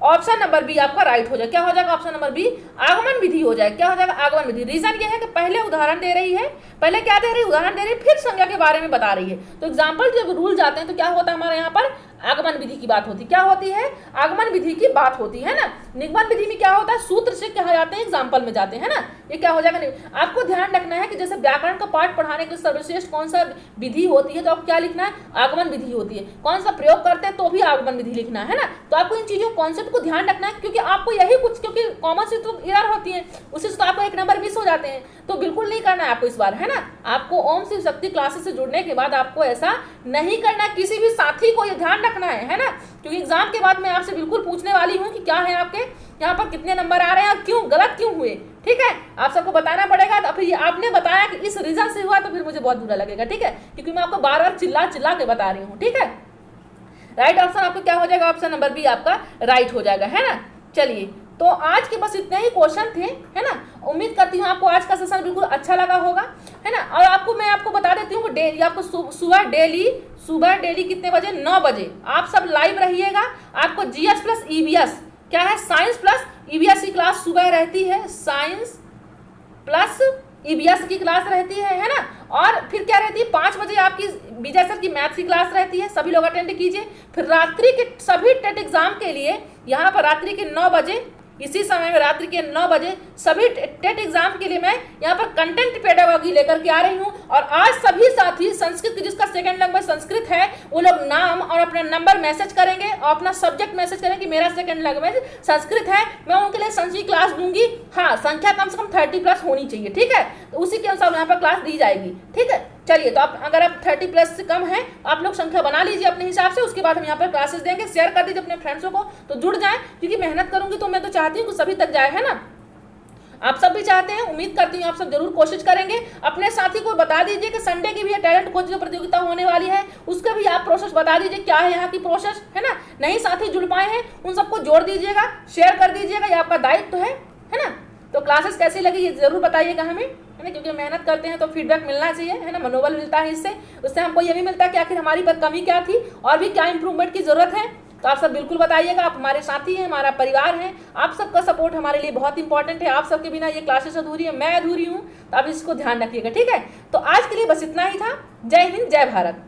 ऑप्शन नंबर बी आपका राइट हो जाए। क्या हो जाएगा? ऑप्शन नंबर बी आगमन विधि हो जाए। क्या हो जाएगा? आगमन विधि। रीजन ये है कि पहले उदाहरण दे रही है, पहले क्या दे रही है? उदाहरण दे रही है, फिर संज्ञा के बारे में बता रही है। तो एग्जाम्पल जब रूल जाते हैं तो क्या होता है हमारे यहाँ पर? आगमन विधि की बात होती। क्या होती है? आगमन विधि की बात होती है ना। निगमन विधि में क्या होता है? सूत्र से क्या जाते हैं, एग्जाम्पल में जाते हैं ना। ये क्या हो जाएगा? आपको ध्यान रखना है कि जैसे व्याकरण का पाठ पढ़ाने के लिए सर्वश्रेष्ठ कौन सा विधि होती है, तो आपको क्या लिखना है? आगमन विधि होती है। कौन सा प्रयोग करते हैं तो भी आगमन विधि लिखना है ना। तो आपको इन चीजों कॉन्सेप्ट को ध्यान रखना है, क्योंकि आपको यही कुछ, क्योंकि कॉमन से तो एरर होती है, उससे तो आपको एक नंबर मिस हो जाते हैं। तो बिल्कुल नहीं करना है आपको इस बार, है ना। आपको ओम शिव शक्ति क्लासेस से जुड़ने के बाद आपको ऐसा नहीं करना। किसी भी साथी को ये ध्यान रखना है ना, क्योंकि एग्जाम के बाद मैं आपसे बिल्कुल पूछने वाली हूँ कि क्या है आपके यहाँ पर, कितने नंबर आ रहे हैं और क्यों, गलत क्यों हुए। ठीक है, आप सबको बताना पड़ेगा। तो फिर आपने बताया कि इस रीजन से हुआ, तो फिर मुझे बहुत बुरा लगेगा। ठीक है, क्योंकि मैं आपको बार बार चिल्ला चिल्ला के बता रही हूँ। ठीक है, राइट ऑप्शन आपको क्या हो जाएगा? ऑप्शन नंबर बी आपका राइट हो जाएगा, है ना। चलिए, तो आज के बस इतने ही क्वेश्चन थे, है ना। उम्मीद करती हूँ आपको आज का सेशन बिल्कुल अच्छा लगा होगा, है ना। और आपको मैं आपको बता देती हूँ कि डेली आपको सुबह डेली कितने बजे? 9 बजे आप सब लाइव रहिएगा। आपको जीएस प्लस ईवीएस, क्या है, साइंस प्लस ईवीएस की क्लास सुबह रहती है। साइंस प्लस ईवीएस की क्लास रहती है ना। और फिर क्या रहती है? 5 बजे आपकी विजय सर की मैथ्स की क्लास रहती है, सभी लोग अटेंड कीजिए। फिर रात्रि के सभी टेट एग्जाम के लिए यहाँ पर रात्रि के 9 बजे, इसी समय में रात्रि के 9 बजे सभी टेट एग्जाम के लिए मैं यहाँ पर कंटेंट पेडागॉजी लेकर के आ रही हूँ। और आज सभी साथी संस्कृत की, जिसका सेकंड लैंग्वेज संस्कृत है, वो लोग नाम और अपना नंबर मैसेज करेंगे और अपना सब्जेक्ट मैसेज करेंगे कि मेरा सेकंड लैंग्वेज संस्कृत है। मैं उनके लिए संस्कृत क्लास दूंगी। हाँ, संख्या कम से कम 30+ होनी चाहिए। ठीक है, तो उसी के अनुसार यहाँ पर क्लास दी जाएगी। ठीक है, चलिए, तो आप अगर आप 30+ से कम है, आप लोग संख्या बना लीजिए अपने हिसाब से। उसके बाद हम यहाँ पर क्लासेस देंगे। शेयर कर दीजिए अपने फ्रेंड्सों को, तो जुड़ जाए, क्योंकि मेहनत करूंगी तो मैं तो चाहती हूँ कि सभी तक जाए, है ना। आप सब भी चाहते हैं, उम्मीद करती हूँ आप सब जरूर कोशिश करेंगे। अपने साथी को बता दीजिए कि संडे की भी टैलेंट खोज जो प्रतियोगिता होने वाली है, उसका भी आप प्रोसेस बता दीजिए, क्या है यहाँ की प्रोसेस, है ना। नए साथी जुड़ पाए हैं, उन सबको जोड़ दीजिएगा, शेयर कर दीजिएगा, ये आपका दायित्व है ना। तो क्लासेस कैसी लगी ये जरूर बताइएगा हमें, है ना, क्योंकि मेहनत करते हैं तो फीडबैक मिलना चाहिए, है ना। मनोबल मिलता है इससे, उससे हमको ये भी मिलता है कि आखिर हमारी पर कमी क्या थी और भी क्या इंप्रूवमेंट की जरूरत है। तो आप सब बिल्कुल बताइएगा, आप हमारे साथी हैं, हमारा परिवार है। आप सबका सपोर्ट हमारे लिए बहुत इंपॉर्टेंट है। आप सबके बिना ये क्लासेस अधूरी है, मैं अधूरी हूँ। तो आप इसको ध्यान रखिएगा। ठीक है, तो आज के लिए बस इतना ही था। जय हिंद, जय भारत।